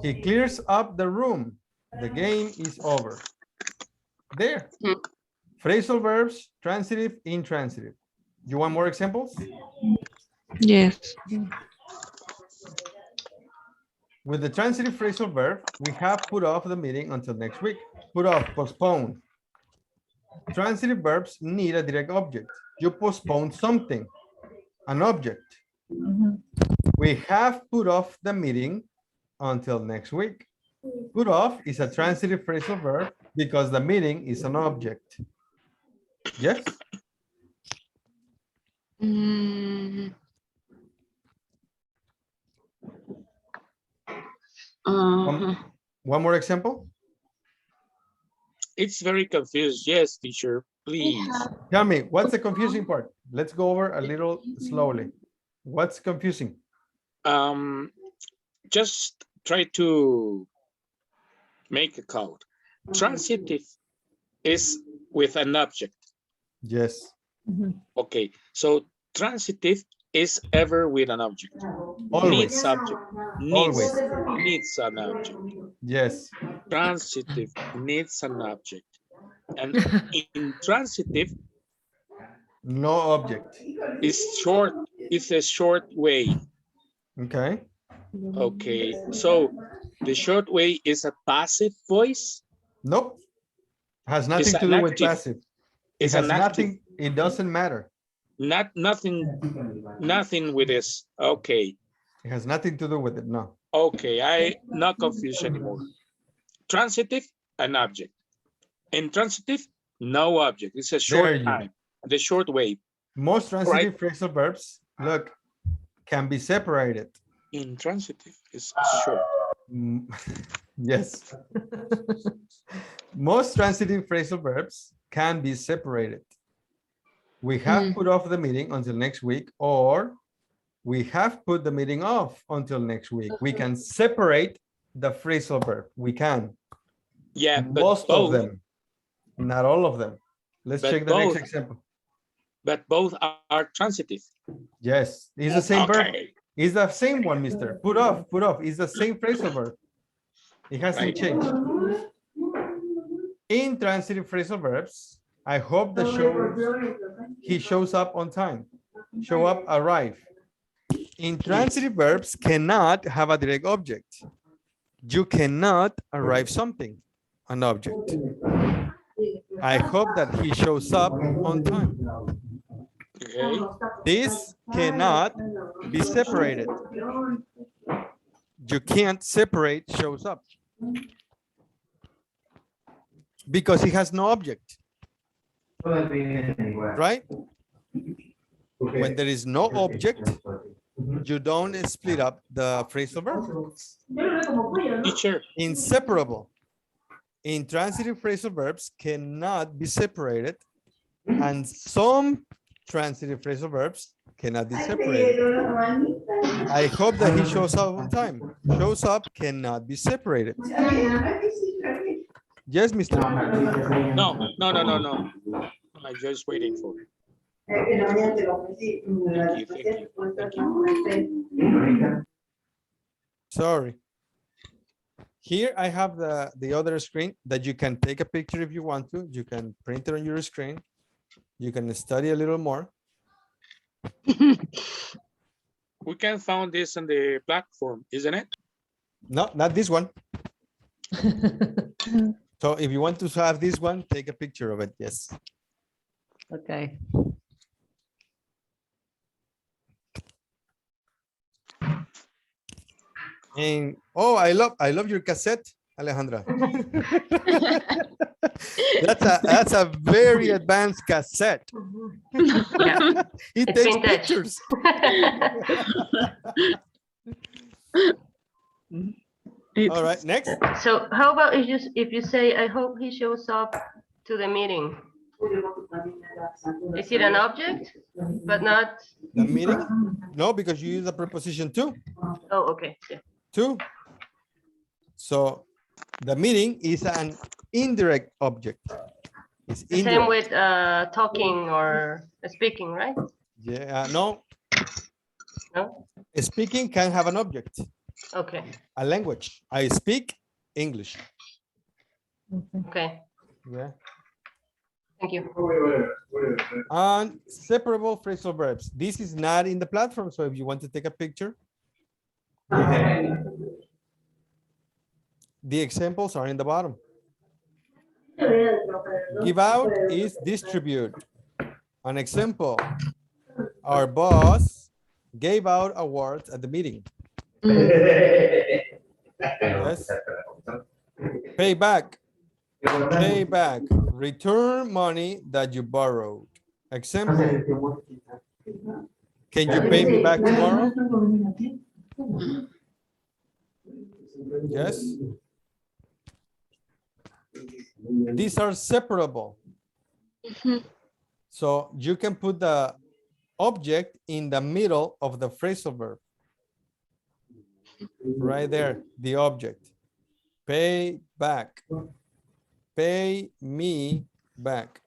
He clears up the room. The game is over. There. Phrasal verbs, transitive, intransitive. You want more examples? Yes. With the transitive phrasal verb, we have put off the meeting until next week. Put off, postpone. Transitive verbs need a direct object. You postpone something, an object. We have put off the meeting until next week. Put off is a transitive phrasal verb because the meeting is an object. Yes? Mm, One more example? It's very confused. Yes, teacher, please. Tell me, what's the confusing part? Let's go over a little slowly. What's confusing? Just try to make a code. Transitive is with an object. Yes. Okay, so transitive is ever with an object. Always. Needs subject. Needs an object. Yes. Transitive needs an object. And intransitive No object. is short. It's a short way. Okay. Okay, so the short way is a passive voice. Nope. Has nothing It's to an do with active. passive. It It's has an active. nothing, it doesn't matter. Nothing with this. Okay. It has nothing to do with it, no. Okay, I not confused anymore. Transitive, an object. Intransitive, no object. It's a There short you time. The short way. Most transitive Right. phrasal verbs, look, can be separated. Intransitive is short. Mm, yes. Most transitive phrasal verbs can be separated. We have put off the meeting until next week, or we have put the meeting off until next week. We can separate the phrasal verb. We can. Yeah, but Most both, of them, not all of them. Let's But check the next both. example. but both are transitive. Yes, it's the same verb. Okay. It's the same one, mister. Put off, put off. It's the same phrasal verb. It hasn't Right. changed. Intransitive phrasal verbs, I hope he shows up on time. Show up, arrive. Intransitive verbs cannot have a direct object. You cannot arrive something, an object. I hope that he shows up on time. Okay. This cannot be separated. You can't separate shows up because he has no object, right? When there is no object, you don't split up the phrasal verb. Teacher, Inseparable. Intransitive phrasal verbs cannot be separated, and some transitive phrasal verbs cannot be separated. I hope that he shows up on time. Shows up cannot be separated. Yes, Mr. no. I'm just waiting for it. Sorry. Here I have the other screen that you can take a picture if you want to. You can print it on your screen. You can study a little more. We can find this on the platform, isn't it? No, not this one. So if you want to have this one, take a picture of it. Yes. Okay. And oh, I love your cassette, Alejandra. that's a very advanced cassette. Yeah. It It's takes vintage. pictures. All right, next. So how about if you say, I hope he shows up to the meeting? Is it an object, but not? The meeting? No, because you use the preposition to. Oh, okay. Yeah. To. So the meeting is an indirect object. It's The same with talking or speaking, right? Yeah, no. No? Speaking can have an object. Okay. A language. I speak English. Okay. Yeah. Thank you. And separable phrasal verbs. This is not in the platform, so if you want to take a picture, go ahead. The examples are in the bottom. Give out is distribute. An example, our boss gave out awards at the meeting. Yes. Pay back. Pay back. Return money that you borrowed. Example. Can you pay me back tomorrow? Yes. These are separable. So you can put the object in the middle of the phrasal verb. Right there, the object. Pay back. Pay me back.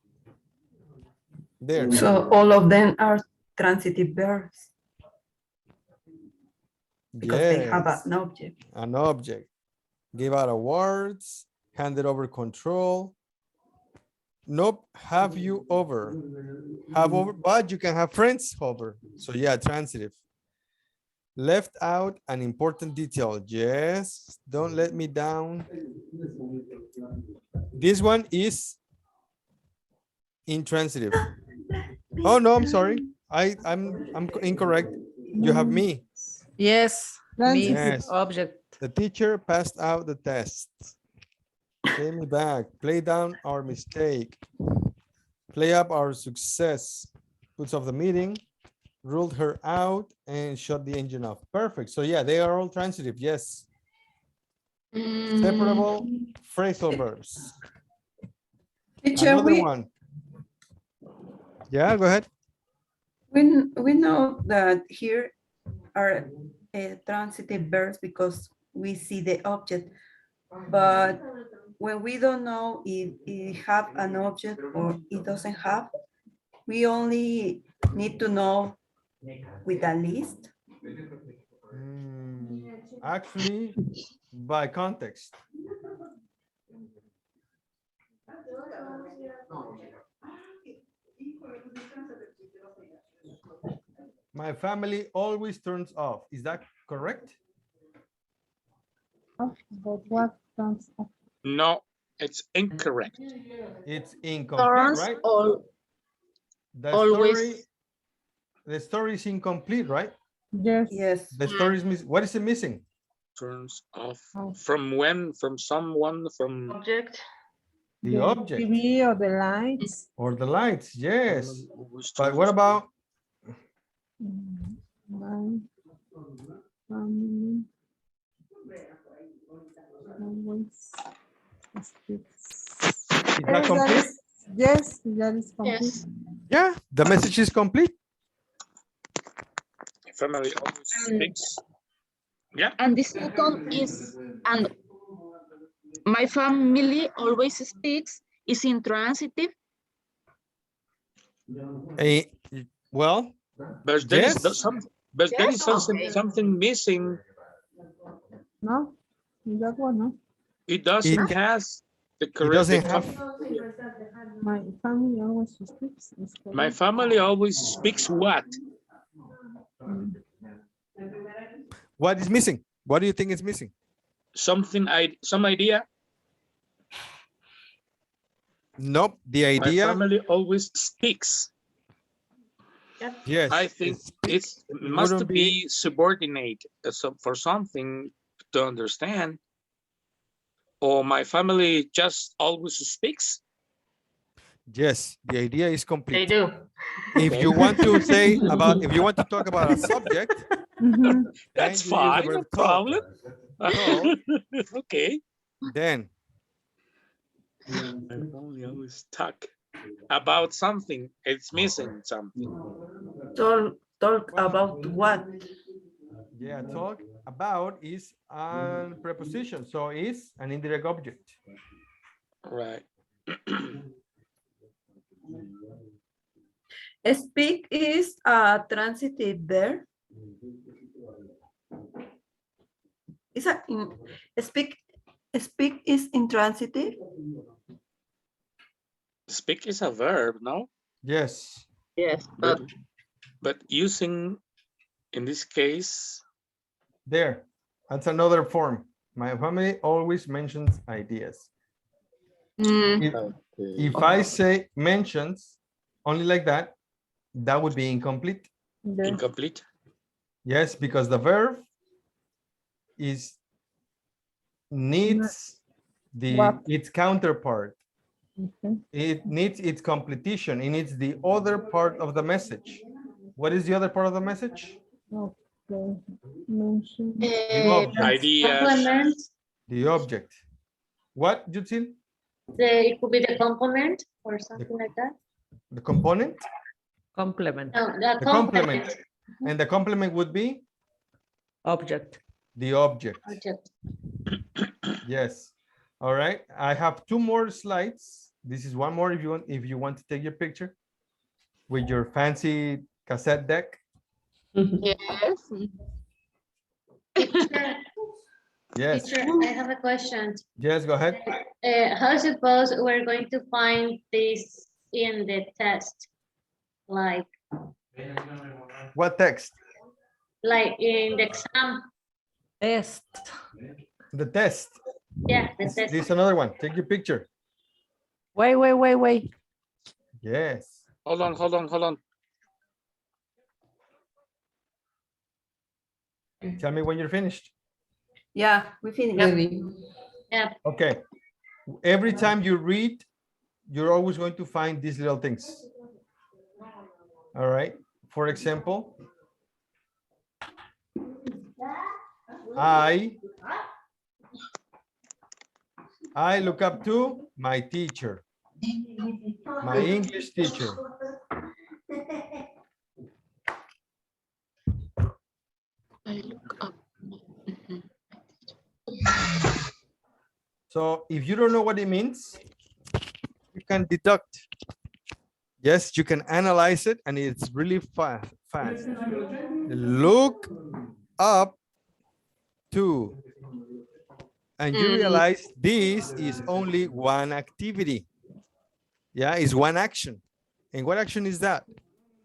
There. So all of them are transitive verbs because they have Yes. an object. An object. Give out awards, handed over control. Nope, have you over. Have over, but you can have friends over. So yeah, transitive. Left out an important detail. Yes, don't let me down. This one is intransitive. Oh no, I'm sorry. I'm incorrect. You have me. Yes, me, Yes. object. The teacher passed out the test. Pay me back. Play down our mistake. Play up our success. Puts off the meeting. Ruled her out and shut the engine off. Perfect. So yeah, they are all transitive. Yes. Separable phrasal verbs. Teacher, Another one. Yeah, go ahead. we know that here are transitive verbs because we see the object, but when we don't know if it have an object or it doesn't have, we only need to know with a list. Actually, by context. My family always turns off. Is that correct? But what turns off? No, it's incorrect. It's incomplete, right? The story is incomplete, right? Yes. Yes. The story is missing. What is it missing? Turns off. From when? From someone? From object. The object. TV or the lights. Or the lights, yes. But what about? My family always speaks. Is that complete? Yes, that is complete. Yes. Yeah, the message is complete. family always speaks. Yeah. And the second is, and my family always speaks, is intransitive. Well, But there is yes. there is Okay. something missing. No, that one, no. It doesn't has the It correct. doesn't have. My family always speaks. Is My correct. family always speaks what? What is missing? What do you think is missing? Some idea. Nope. The My idea. family always speaks. Yes. I think it must wouldn't be subordinate for something to understand. Or my family just always speaks. Yes. The idea is They complete. do. If you want to say about, if you want to talk about a subject, Mhm. That's then you use the fine, no verb talk. problem. Talk. Okay. Then My family always talk about something. It's missing something. Talk about what? yeah, talk about is a preposition, so is an indirect object. Right. Speak is a transitive verb. Is a speak is intransitive. Speak is a verb, no? Yes. Yes, But using in this case, There. That's another form. My family always mentions ideas. If I say mentions only like that, that would be incomplete. Yes. incomplete. Yes, because the verb is needs What? its counterpart. Okay. It needs its completion. It needs the other part of the message. What is the other part of the message? Okay. Mention. Ideas. Complement. The object. What, Jutsil? It could be the complement or something like that. The component? Complement. No, The complement. And the complement would be Object. the object. Object. Yes. All right. I have two more slides. This is one more if you want to take your picture with your fancy cassette deck. yes. Teacher, Yes. teacher, I have a question. Yes, go ahead. How suppose we're going to find this in the test? Like What text? in the exam? Test. The test. Yeah, the This test. is another one. Take your picture. Wait. Yes. Hold on. Tell me when you're finished. Yeah, we finished. Ready. Yeah. Okay. Every time you read, you're always going to find these little things. All right. For example, I look up to my teacher, my English teacher. I look up. So if you don't know what it means, you can deduct. Yes, you can analyze it, and it's really fast. Look up to. And you realize this is only one activity. Yeah, it's one action. And what action is that?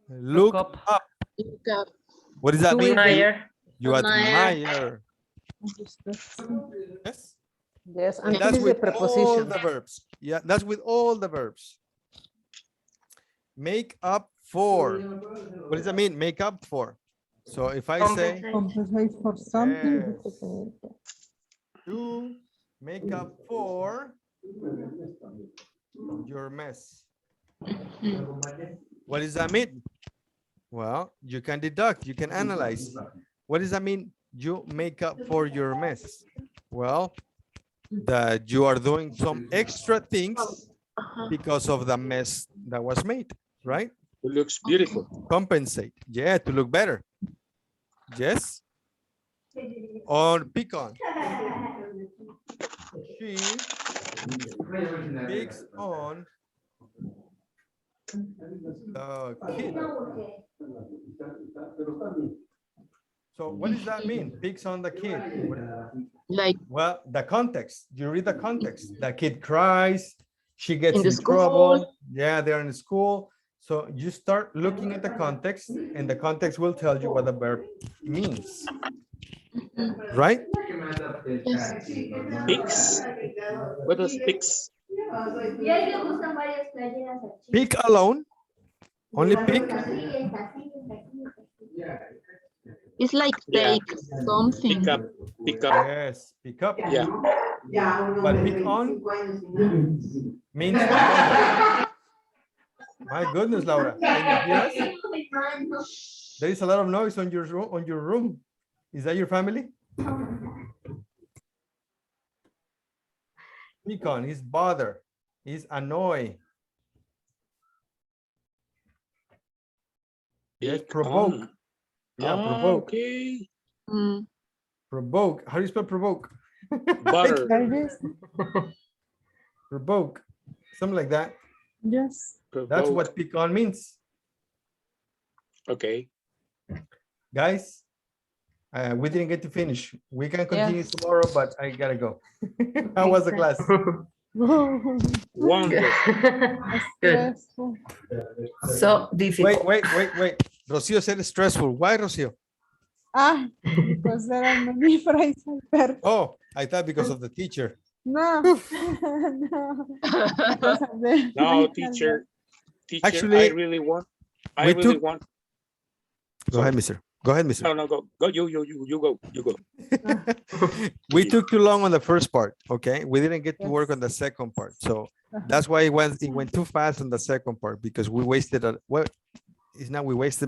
Look up. Look up. What does that mean? Admire. You Admire. admire. Yes. Yes, And and that's this is the with all preposition. the verbs. Yeah, that's with all the verbs. Make up for. What does that mean? Make up for. So if I say Compensate for something. to make up for your mess. What does that mean? Well, you can deduct, you can analyze. What does that mean? You make up for your mess. Well, that you are doing some extra things because of the mess that was made, right? It looks beautiful. Compensate. Yeah, to look better. Yes. Or pick on. She picks on Kid. So what does that mean? Picks on the kid. Like Well, the context. You read the context. The kid cries. She gets In the in trouble. Yeah, they're in school. So you start looking at the context, and the context will tell you what the verb means. Right? Picks. What does picks? Pick alone. Only pick. it's like Yeah. take something. Pick up. Pick up. Yes, pick up. Yeah. But pick on means another. My goodness, Laura. Can you hear us? There is a lot of noise on your room. Is that your family? Pick on is bother, is annoy. Yes, Pick provoke. on. Yeah, Ah, provoke. okay. Provoke. How do you spell provoke? Butter. Provoke. Something like that. Yes. That's Provoke. what pick on means. Okay. Guys, we didn't get to finish. We can continue tomorrow, but I gotta go. How was the class? Wonderful. Good. So difficult. Wait. Rocio said it's stressful. Why, Rocio? Because there are many phrases. Oh, I thought because of the teacher. No. No. Because of the- No, teacher. Teacher, Actually, I really want. Go ahead, mister. Go ahead, mister. No, go. Go. You go. You go. We took too long on the first part. Okay, we didn't get to work on the second part, so that's why it went too fast on the second part, because we wasted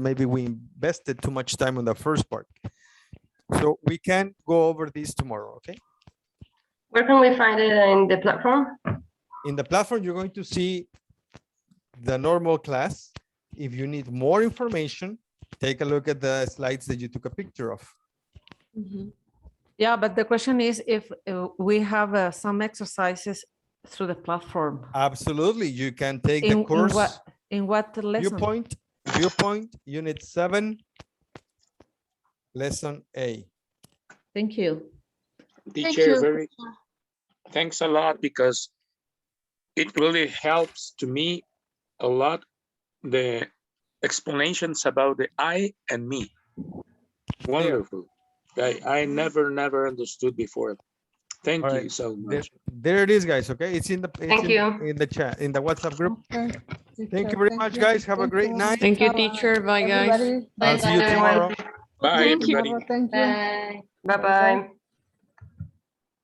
maybe we invested too much time on the first part. So we can go over this tomorrow. Okay. Where can we find it in the platform? In the platform, you're going to see the normal class. If you need more information, take a look at the slides that you took a picture of. Yeah, but the question is if we have some exercises through the platform. Absolutely. You can take the course. In what lesson? Viewpoint, Unit 7, Lesson A. Thank you. Teacher, thanks a lot, because it really helps to me a lot, the explanations about the I and me. Wonderful. I never understood before. Thank you so much. There it is, guys. Okay, it's in the in the chat, in the WhatsApp group. Okay. Thank you very much, guys. Have a great night. Thank you, teacher. Bye, guys. Everybody. I'll see you tomorrow. Bye, everybody. Thank you. Bye-bye.